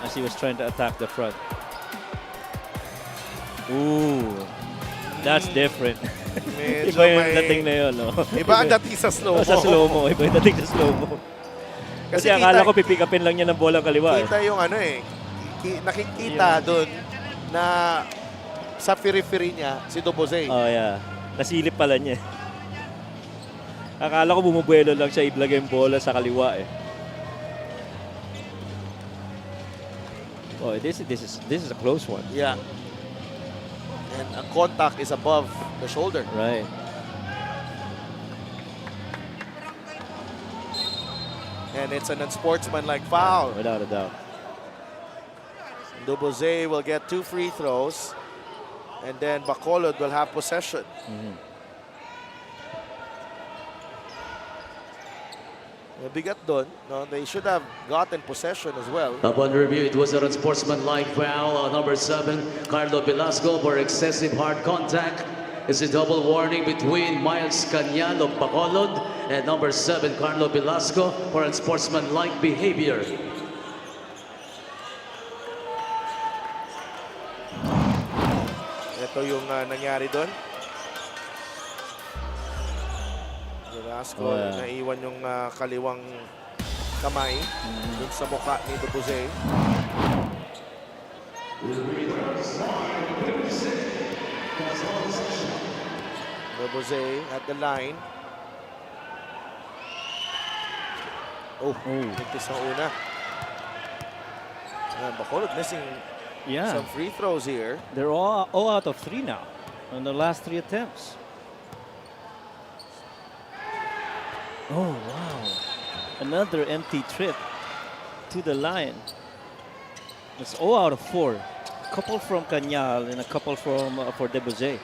as he was trying to attack the front. Ooh, that's different. Iba yung dating na yun, no? Iba ang dating sa slow-mo. Sa slow-mo, iba yung dating sa slow-mo. Kasi akala ko pipick upin lang niya ng bola kaliwa. Kita yung ano eh, nakikita doon na sa firi-firi niya si Dobose. Oh yeah, nasilip pala niya. Akala ko bumubuelo lang siya iblagay yung bola sa kaliwa eh. Oh, this is a close one. Yeah. And a contact is above the shoulder. Right. And it's an unsportsmanlike foul. Without a doubt. Dobose will get 2 free throws. And then Bacolod will have possession. Bigat doon, no? They should have gotten possession as well. Upon review, it was an unsportsmanlike foul on number 7, Carlo Velasco, for excessive hard contact. It's a double warning between Miles Kanyal of Bacolod and number 7, Carlo Velasco, for unsportsmanlike behavior. Ito yung nangyari doon. Velasco, naiwan yung kaliwang kamay dun sa mukha ni Dobose. Dobose at the line. Mintis ang una. Bacolod missing some free throws here. They're all out of 3 now on the last 3 attempts. Oh, wow. Another empty trip to the line. It's all out of 4. A couple from Kanyal and a couple from for Dobose.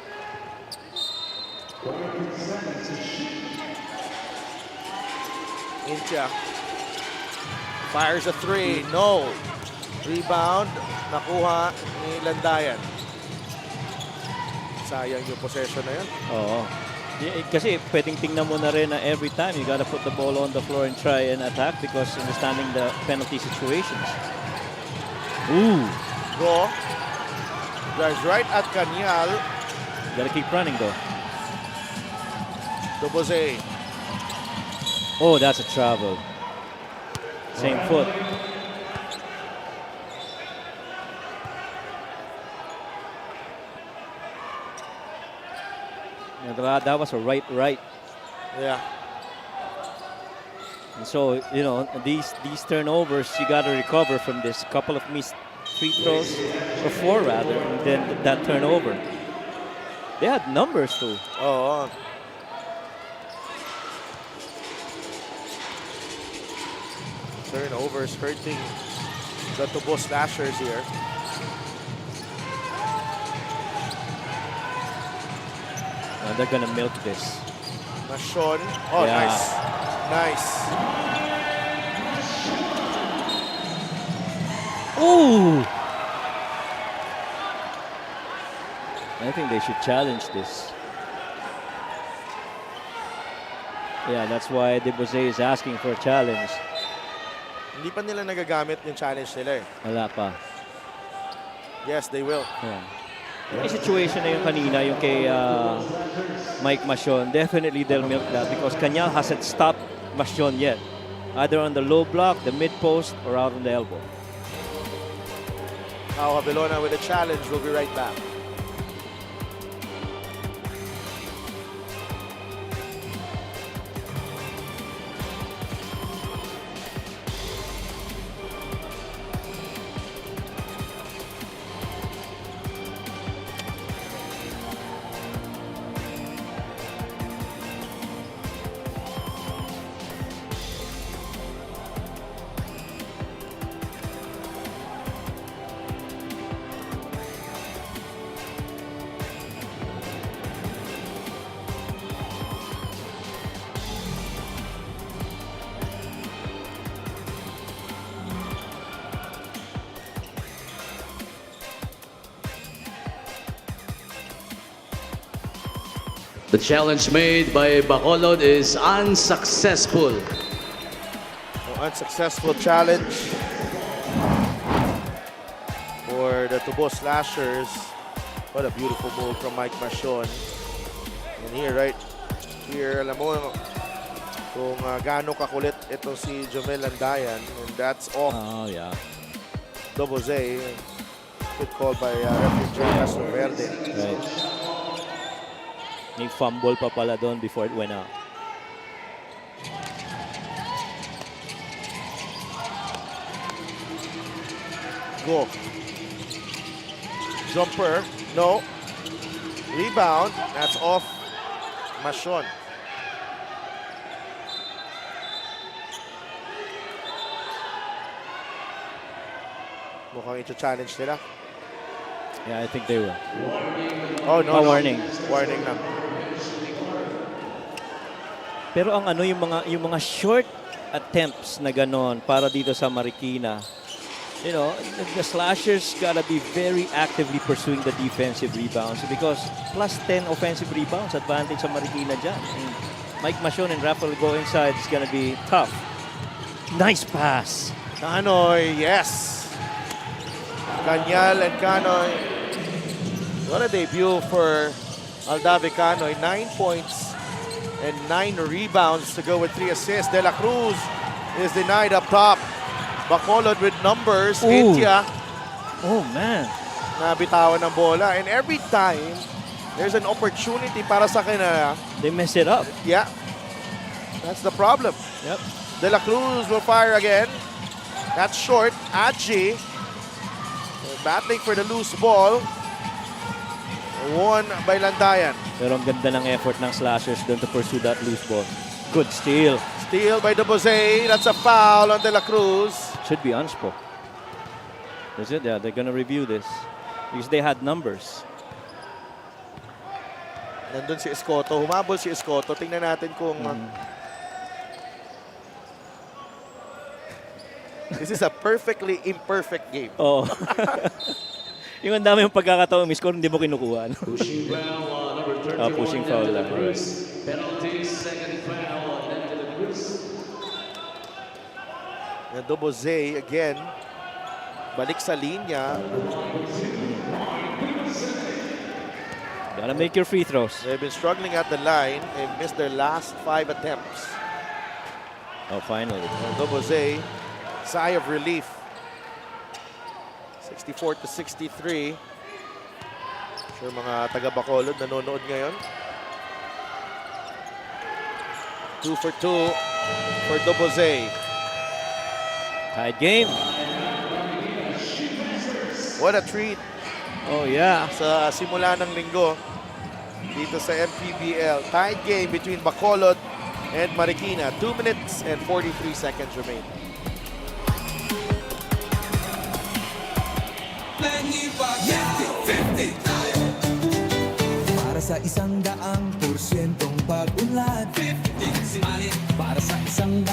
Incha fires a 3. No. Rebound. Nakuha ni Landayan. Sayang yung possession na yan. Oo. Kasi pwedeng tingnan mo na rin na every time you gotta put the ball on the floor and try and attack because understanding the penalty situations. Ooh. Go. Drives right at Kanyal. Gotta keep running though. Dobose. Oh, that's a travel. Same foot. And that was a right. Yeah. And so, you know, these turnovers, you got to recover from this. Couple of missed free throws, or 4 rather, and then that turnover. They had numbers too. Oo. Turnovers hurting the Tubo Slashers here. And they're gonna milk this. Mashon. Oh, Yeah. Nice. Ooh! I think they should challenge this. Yeah, that's why De Bose is asking for a challenge. Hindi pa nila nagagamit yung challenge nila eh. Wala pa. Yes, they will. Yeah. Yung situation na yung kanina, yung kay Mike Machon, definitely they'll milk that because Kanyal hasn't stopped Machon yet. Either on the low block, the mid post, or out on the elbow. Now Habilona with a challenge. We'll be right back. The challenge made by Bacolod is unsuccessful. Unsuccessful challenge for the Tubo Slashers. What a beautiful move from Mike Machon. And here, right here, alam mo kung gaano kakulit ito si Jomel Landayan. And that's off. Oh, yeah. Dobose. Good call by referee Jerry Castroverde. Right. May fumble pa pala doon before it went out. Go. Jumper. No. Rebound. That's off Machon. Mukhang ito-challenge nila. Yeah, I think they will. Oh, no. Warning. Warning na. Pero ang ano yung mga short attempts na ganon para dito sa Marikina. You know, the Slashers gotta be very actively pursuing the defensive rebounds because plus 10 offensive rebounds advantage sa Marikina dyan. And Mike Machon and Rafael go inside is gonna be tough. Nice pass. Canoy, yes. Kanyal and Canoy. What a debut for Aldave Canoy. 9 points and 9 rebounds to go with 3 assists. De La Cruz is denied up top. Bacolod with numbers. Intia. Oh, man. Nabitawan ng bola. And every time, there's an opportunity para sa kanila. They mess it up. Yeah. That's the problem. Yep. De La Cruz will fire again. That's short. Adji battling for the loose ball. Won by Landayan. Pero ang ganda ng effort ng Slashers doon to pursue that loose ball. Good steal. Steal by Dobose. That's a foul on De La Cruz. Should be unspo. Is it? Yeah, they're gonna review this because they had numbers. Nandun si Escoto. Humabol si Escoto. Tingnan natin kung... This is a perfectly imperfect game. Oh. Yung ang dami yung pagkakataon, miss ko, hindi mo kinukuha. No? Pushing foul, number 31. Pushing foul lang. Penalty, second foul, and De La Cruz. And Dobose again. Balik sa linya. Gotta make your free throws. They've been struggling at the line. They've missed their last 5 attempts. Oh, finally. And Dobose, sigh of relief. 64-63. Sure mga taga Bacolod nanonood ngayon. 2 for 2 for Dobose. Tied game. What a treat Oh, yeah. sa simula ng linggo dito sa MPBL. Tied game between Bacolod and Marikina. 2 minutes and 43 seconds remain. Para sa 100% pag-unlad, 50 si Manny, para sa 100%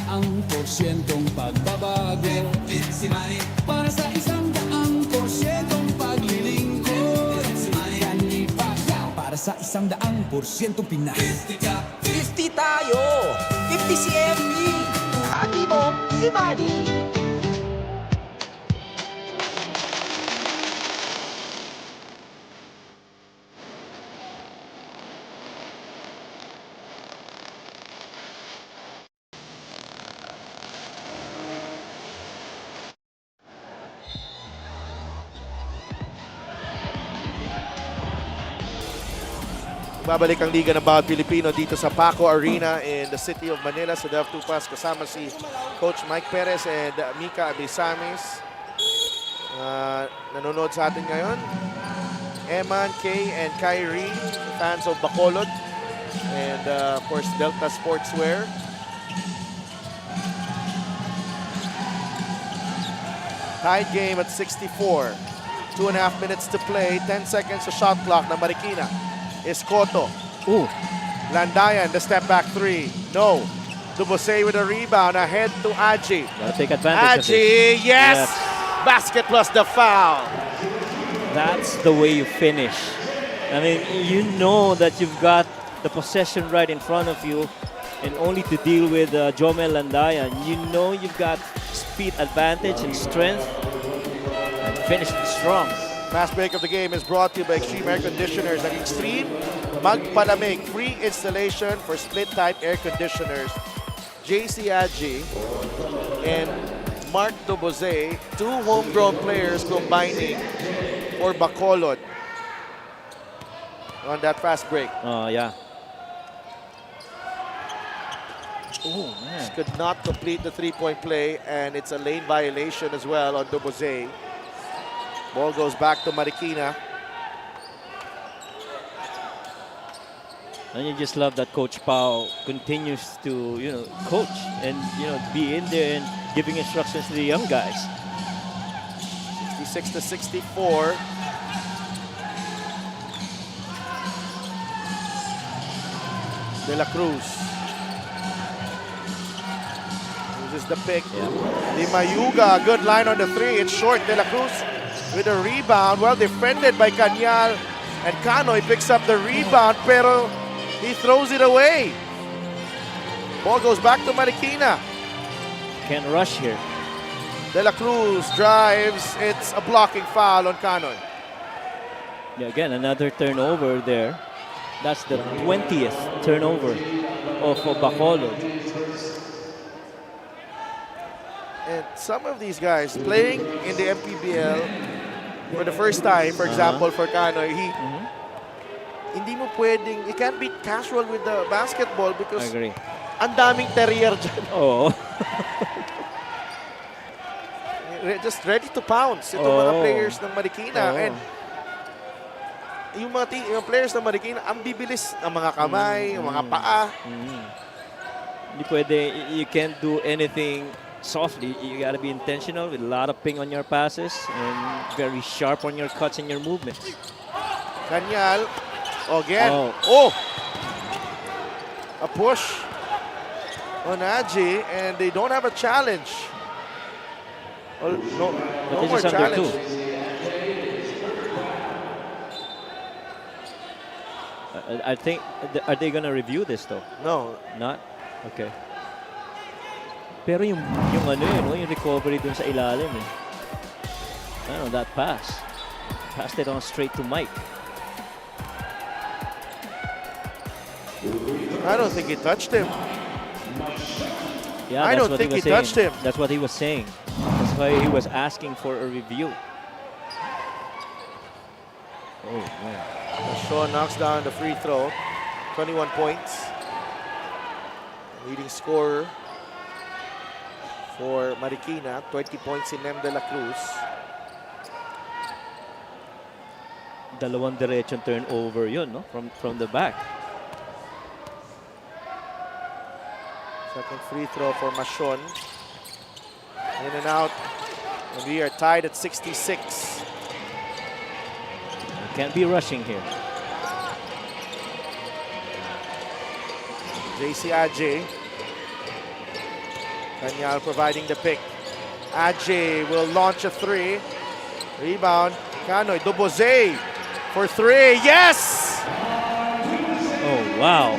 pagbabago, 50 si Manny, para sa 100% paglilingkod, 50 si Manny, Kanibaga, para sa 100% Pinas. 50 ka, 50 tayo! 50 si MB! Hati mo, si Manny! Babalik ang Liga ng Bawat Pilipino dito sa Paco Arena in the city of Manila sa Delf Tupas, kasama si Coach Mike Perez and Mika Abisamis. Nanonood sa atin ngayon, Eman, Kay, and Kyrie, fans of Bacolod, and of course Delta Sportswear. Tied game at 64. 2.5 minutes to play, 10 seconds sa shot clock na Marikina. Escoto. Ooh. Landayan, the step back three. No. Dubose with a rebound ahead to Aji. Gotta take advantage of Aji, this. yes! Basket plus the foul. That's the way you finish. I mean, you know that you've got the possession right in front of you, and only to deal with Jomel Landayan, you know you've got speed advantage and strength, and finish it strong. Fast break of the game is brought to you by Extreme Air Conditioners. Ang Extreme Magpalamig, free installation for split-type air conditioners. JC Aji and Mark Dobose, 2 homegrown players combining for Bacolod on that fast break. Oh, yeah. Oh, man. Could not complete the three-point play, and it's a lane violation as well on Dobose. Ball goes back to Marikina. And you just love that Coach Pao continues to, coach and, be in there and giving instructions to the young guys. 66 to 64. De La Cruz. Uses the pick. Di Mayuga, good line on the three. It's short. De La Cruz with a rebound. Well defended by Kanyal. And Canoy picks up the rebound, pero he throws it away. Ball goes back to Marikina. Can't rush here. De La Cruz drives. It's a blocking foul on Canoy. Yeah, again, another turnover there. That's the 20th turnover of Bacolod. And some of these guys playing in the MPBL for the first time, for example, for Canoy, hindi mo pwedeng, you can't be casual with the basketball because I agree. Ang daming terrier dyan. Oh. Just ready to pounce itong mga players ng Marikina. And yung mga players ng Marikina, ang bibilis ng mga kamay, ng mga paa. Hindi pwede, you can't do anything softly. You gotta be intentional with a lot of ping on your passes and very sharp on your cuts and your movements. Kanyal, again. A push on Aji, and they don't have a challenge. No more challenge. I think, are they gonna review this though? No. Not? Okay. Pero yung recovery dun sa ilalim eh. That pass. Passed it on straight to Mike. I don't think he touched him. Yeah, I don't think he touched him. That's what he was saying. That's why he was asking for a review. Oh, man. Shaw knocks down the free throw. 21 points. Leading scorer for Marikina, 20 points in Nem de la Cruz. Dalawang diretsyon turnover yun, no? From the back. Second free throw for Machon. In and out. And we are tied at 66. Can't be rushing here. JC Adje. Daniel providing the pick. Adje will launch a three. Rebound. Canoy. Duboze for three. Yes! Oh, wow.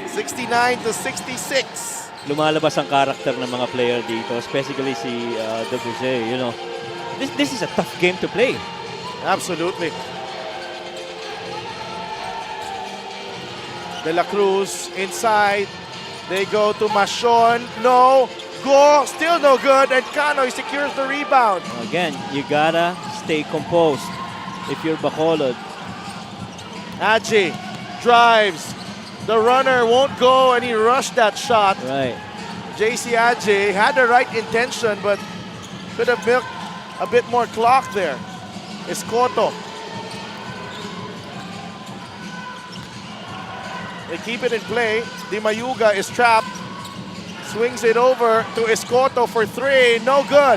69 to 66. Lumalabas ang karakter ng mga player dito, especially si Duboze, you know. This is a tough game to play. Absolutely. De La Cruz inside. They go to Machon. No. Go. Still no good. And Canoy secures the rebound. Again, you gotta stay composed if you're Bacolod. Adje drives. The runner won't go, and he rushed that shot. Right. JC Adje had the right intention, but could have milked a bit more clock there. Escoto. They keep it in play. Di Mayuga is trapped. Swings it over to Escoto for three. No good.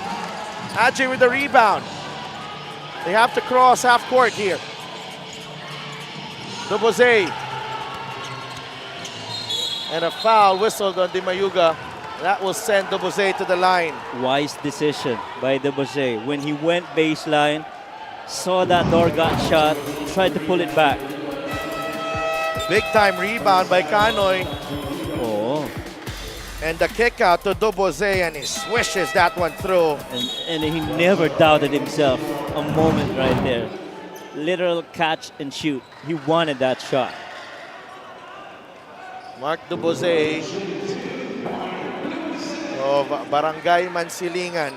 Adje with the rebound. They have to cross half court here. Duboze. And a foul whistled on Di Mayuga. That will send Duboze to the line. Wise decision by Duboze. When he went baseline, saw that door got shot, tried to pull it back. Big time rebound by Canoy. Oh. And the kick out to Duboze, and he swishes that one through. And he never doubted himself a moment right there. Literal catch and shoot. He wanted that shot. Mark Duboze of Barangay Mansilingan,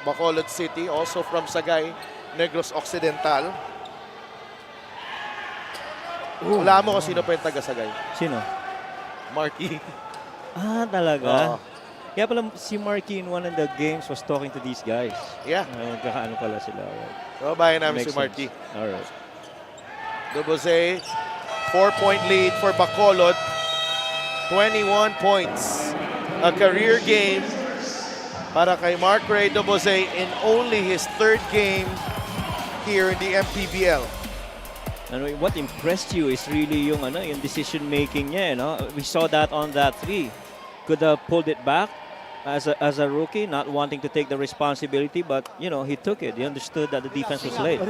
Bacolod City, also from Sagay, Negros Occidental. Wala mo kung sino pa yung taga-Sagay. Sino? Marky. Ah, talaga? Kaya pala si Marky in one of the games was talking to these guys. Yeah. Kakaano pala sila. Right? So, bayan namin si Makes Marky. sense. All right. Duboze, 4-point lead for Bacolod. 21 points. A career game para kay Mark Ray Duboze in only his third game here in the MPBL. And what impressed you is really yung decision making niya, no? We saw that on that three. Could have pulled it back as a rookie, not wanting to take the responsibility, but you know, he took it. He understood that the defense was late.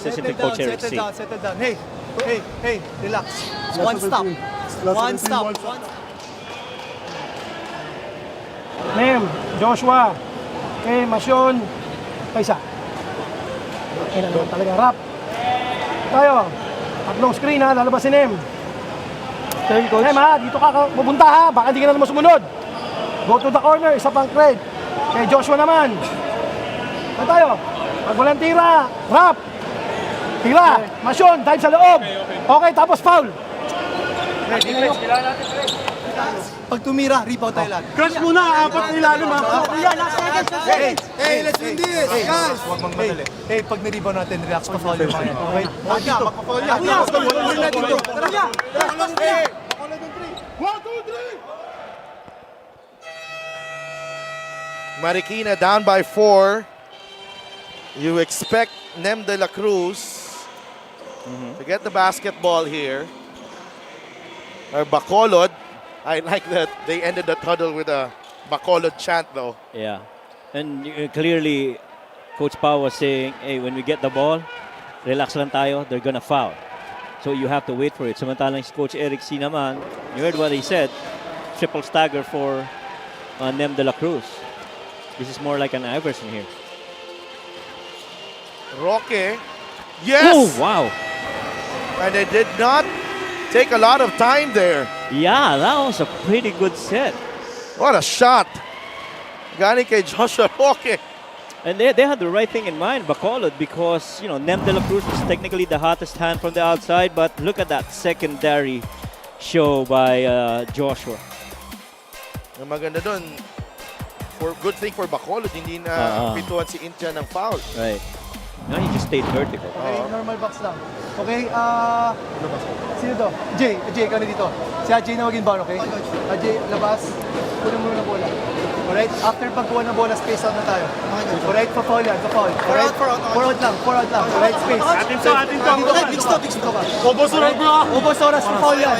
Settle down, settle down. Hey, relax. One stop. One stop. Nem, Joshua, kay Masyon, Kaisa. Kaya na naman talaga rap. Tayo, tatlong screen ha, lalabas si Nem. Nem ha, dito ka pupunta ha, baka hindi ka na naman sumunod. Go to the corner, isa pang cred. Kay Joshua naman. Kaya tayo, pag walang tira, rap. Tira, Masyon, dive sa loob. Okay, tapos foul. Defense, kailangan natin, Fred. Pag tumira, rebound tayo lahat. Crush muna, apat na ilalim ha. Hey, let's win this, guys! Huwag mang madali. Hey, pag nirebound natin, relax, pa-foul yung mga yan. Okay? Magpa-foul yan. Wala na dito. Tara niya! Bacolod ng 3. 1, 2, 3! Marikina down by 4. You expect Nem de la Cruz to get the basketball here. Or Bacolod. I like that they ended the huddle with a Bacolod chant though. Yeah. And clearly, Coach Pao was saying, hey, when we get the ball, relax lang tayo, they're gonna foul. So you have to wait for it. Samantalang si Coach Eric C. naman, you heard what he said, triple stagger for Nem de la Cruz. This is more like an Iverson here. Roque. Yes! Oh, wow. And they did not take a lot of time there. Yeah, that was a pretty good set. What a shot. Gani kay Joshua Roque. And they had the right thing in mind, Bacolod, because, you know, Nem de la Cruz was technically the hottest hand from the outside, but look at that secondary show by Joshua. Ang maganda doon, good thing for Bacolod, hindi na pituan si Intia ng foul. Right. No, he just stayed vertical. Okay, normal box lang. Okay, sino to? Jay, ikaw na dito. Si Jay na mag-inbound, okay? Jay, labas. Kunin mo na bola. Alright, after pagkuha ng bola, space out na tayo. Alright, pa-foul yan, pa-foul. Alright, four out lang. Alright, space. Atin to. Dito ka. Ubos oras, pa-foul yan.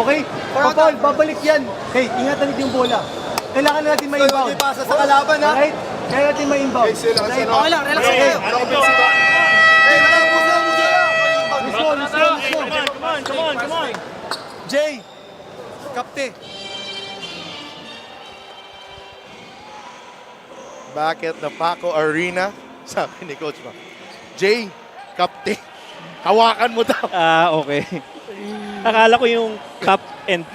Okay? Pa-foul, babalik yan. Hey, ingatan natin yung bola. Kailangan na natin ma-inbound. Pasa sa kalaban, ha? Alright? Kaya natin ma-inbound. Okay lang, relax kayo. Come on. Jay, kapte. Back at the Paco Arena, sabi ni Coach Mac, Jay, kapte, hawakan mo daw. Okay. Akala ko yung cup and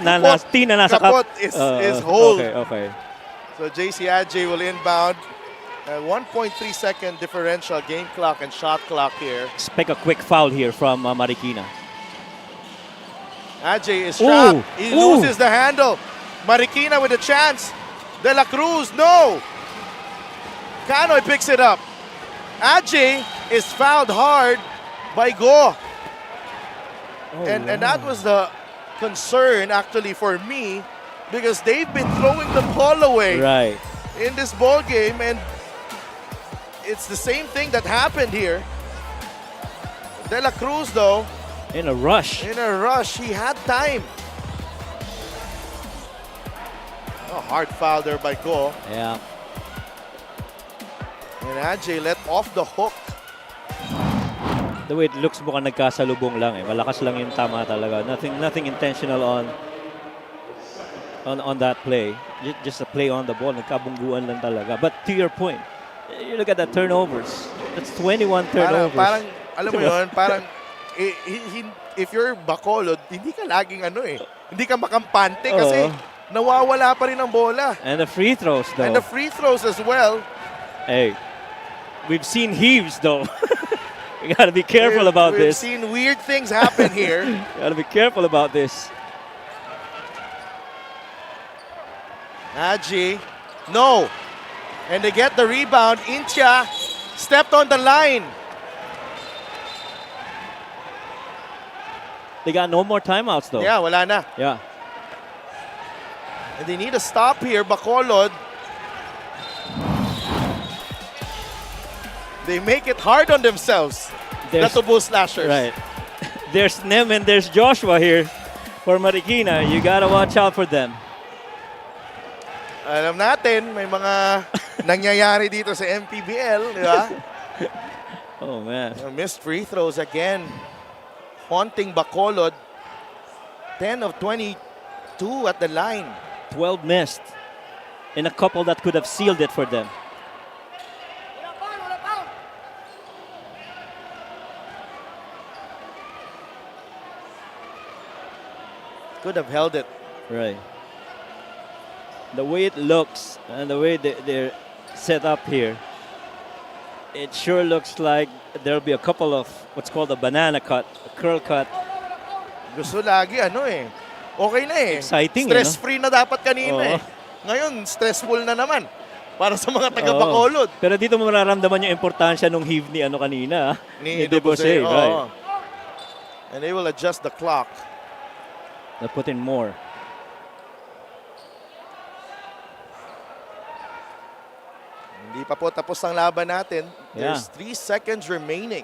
T na nasa cup. Kapot is hold. Okay. So JC Adjay will inbound. 1.3 second differential game clock and shot clock here. Expect a quick foul here from Marikina. Adjay is trapped. He loses the handle. Marikina with a chance. De La Cruz, no. Canoy picks it up. Adjay is fouled hard by Go. And that was the concern actually for me because they've been throwing the ball away in this ball game, and it's the same thing that happened here. De La Cruz, though, in a rush, he had time. Oh, hard foul there by Go. Yeah. And Adjay let off the hook. The way it looks, mukhang nagkasalubong lang eh. Malakas lang yung tama talaga. Nothing intentional on that play. Just a play on the ball. Nagkabungguan lang talaga. But to your point, you look at the turnovers. That's 21 turnovers. Parang alam mo yun, parang if you're Bacolod, hindi ka laging hindi ka makampante kasi nawawala pa rin ang bola. And the free throws though. And the free throws as well. Hey, we've seen heaves though. We gotta be careful about this. We've seen weird things happen here. Gotta be careful about this. Adjay, no. And they get the rebound. Intia stepped on the line. They got no more timeouts though. Yeah, wala na. Yeah. And they need a stop here, Bacolod. They make it hard on themselves. The Tubo Slashers. Right. There's Nem and there's Joshua here for Marikina. You gotta watch out for them. Alam natin, may mga nangyayari dito sa MPBL, di ba? Oh, man. Missed free throws again. Haunting Bacolod. 10 of 22 at the line. 12 missed. And a couple that could have sealed it for them. Could have held it. Right. The way it looks and the way they're set up here, it sure looks like there'll be a couple of what's called a banana cut, a curl cut. Gusto lagi, okay na eh. Exciting, stress-free na dapat kanina eh. Ngayon, stressful na naman para sa mga taga-Bacolod. Pero dito mo mararamdaman yung importansya nung heave ni kanina. Ni Debose, right. And they will adjust the clock. They'll put in more. Hindi pa po tapos ang laban natin. Yeah. There's 3 seconds remaining.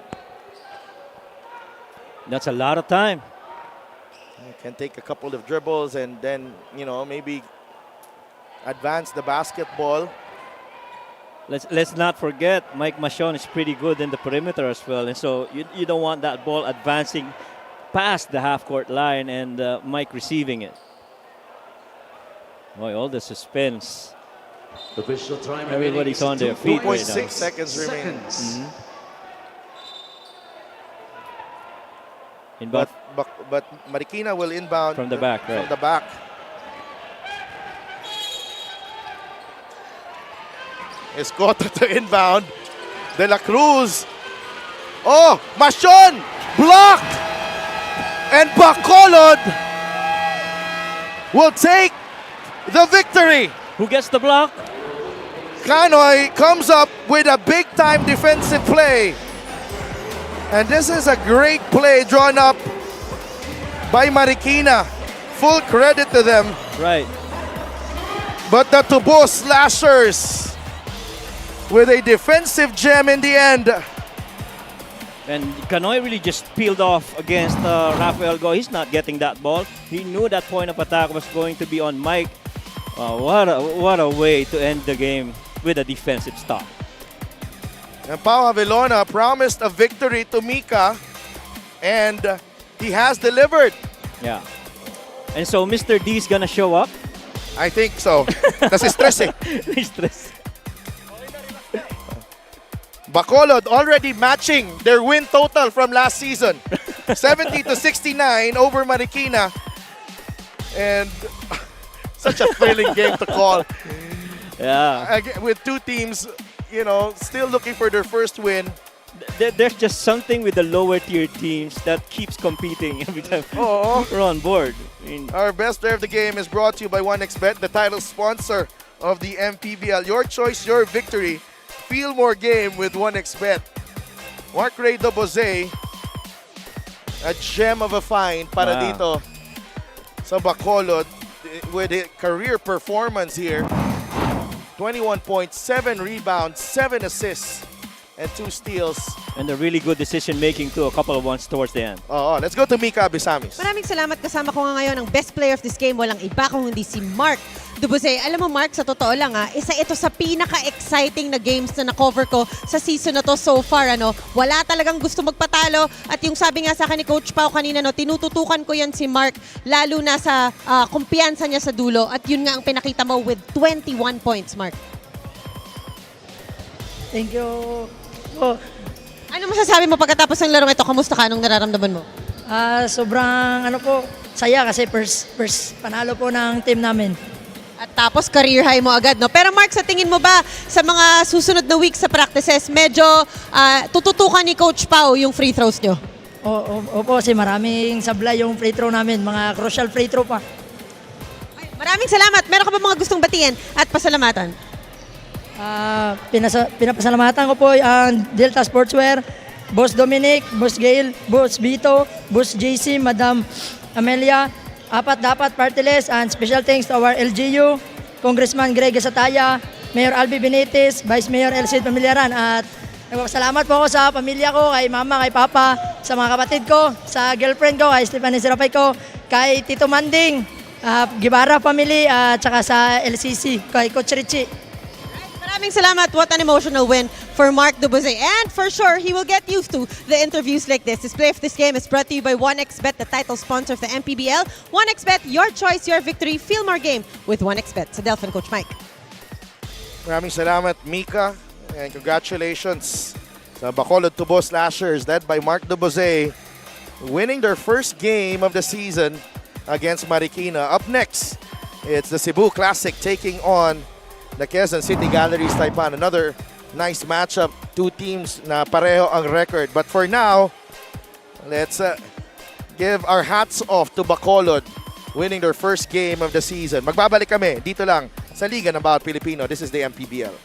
That's a lot of time. You can take a couple of dribbles and then, maybe advance the basketball. Let's not forget, Mike Machon is pretty good in the perimeter as well. And so you don't want that ball advancing past the half-court line and Mike receiving it. Boy, all the suspense. Official time. Everybody's on their feet right now. 2.6 seconds remaining. But Marikina will inbound from the back, right? From the back. Escota to inbound. De La Cruz. Oh, Machon! Blocked! And Bacolod will take the victory. Who gets the block? Kanoy comes up with a big-time defensive play. And this is a great play drawn up by Marikina. Full credit to them. Right. But the Tubo Slashers with a defensive gem in the end. And Kanoy really just peeled off against Rafael Go. He's not getting that ball. He knew that point of attack was going to be on Mike. What a way to end the game with a defensive stop. And Pau Avelona promised a victory to Mika, and he has delivered. Yeah. And so Mr. D is gonna show up? I think so. Kasi stress eh. Stress. Bacolod already matching their win total from last season. 70-69 over Marikina. And such a thrilling game to call. Yeah. With two teams, you know, still looking for their first win. There's just something with the lower tier teams that keeps competing every time we're on board. Our best player of the game is brought to you by 1xBet, the title sponsor of the MPBL. Your choice, your victory. Feel more game with 1xBet. Mark Ray Dobose, a gem of a find para dito sa Bacolod with a career performance here. 21 points, 7 rebounds, 7 assists, and 2 steals. And a really good decision making too, a couple of ones towards the end. Let's go to Mika Abisamis. Maraming salamat. Kasama ko nga ngayon ang best player of this game. Walang iba kung hindi si Mark Dubose. Alam mo Mark, sa totoo lang isa ito sa pinaka-exciting na games na na-cover ko sa season na to so far. Wala talagang gusto magpatalo. At yung sabi nga sa akin ni Coach Pau kanina, tinututukan ko yan si Mark, lalo na sa kumpiyansa niya sa dulo. At yun nga ang pinakita mo with 21 points, Mark. Thank you. Ano masasabi mo pagkatapos ng larong ito? Kamusta ka? Anong nararamdaman mo? Sobrang saya kasi first panalo po ng team namin. At tapos career high mo agad, no? Pero Mark, sa tingin mo ba sa mga susunod na weeks sa practices, medyo tututukan ni Coach Pau yung free throws nyo? Opo, kasi maraming sablay yung free throw namin. Mga crucial free throw pa. Maraming salamat. Meron ka ba mga gustong batiin at pasalamatan? Pinapasalamatan ko po ang Delta Sportswear, Boss Dominic, Boss Gail, Boss Vito, Boss JC, Madam Amelia, Apat Dapat Party List, and special thanks to our LGU, Congressman Greg Sataya, Mayor Albi Benitez, Vice Mayor Elcid Pamilaran, at nagpapasalamat po ako sa pamilya ko, kay mama, kay papa, sa mga kapatid ko, sa girlfriend ko, kay Stephanie Serapay ko, kay Tito Manding, Gibara family, at saka sa LCC, kay Coach Richie. Maraming salamat. What an emotional win for Mark Dubose. And for sure, he will get used to the interviews like this. This play of this game is brought to you by 1xBet, the title sponsor of the MPBL. 1xBet, your choice, your victory. Feel more game with 1xBet. Sa Delphin, Coach Mike. Maraming salamat, Mika. And congratulations sa Bacolod Tubo Slashers led by Mark Dubose, winning their first game of the season against Marikina. Up next, it's the Cebu Classic taking on the Quezon City Galleries Taipan. Another nice matchup. Two teams na pareho ang record. But for now, let's give our hats off to Bacolod, winning their first game of the season. Magbabalik kami dito lang sa Liga ng Bawat Pilipino. This is the MPBL.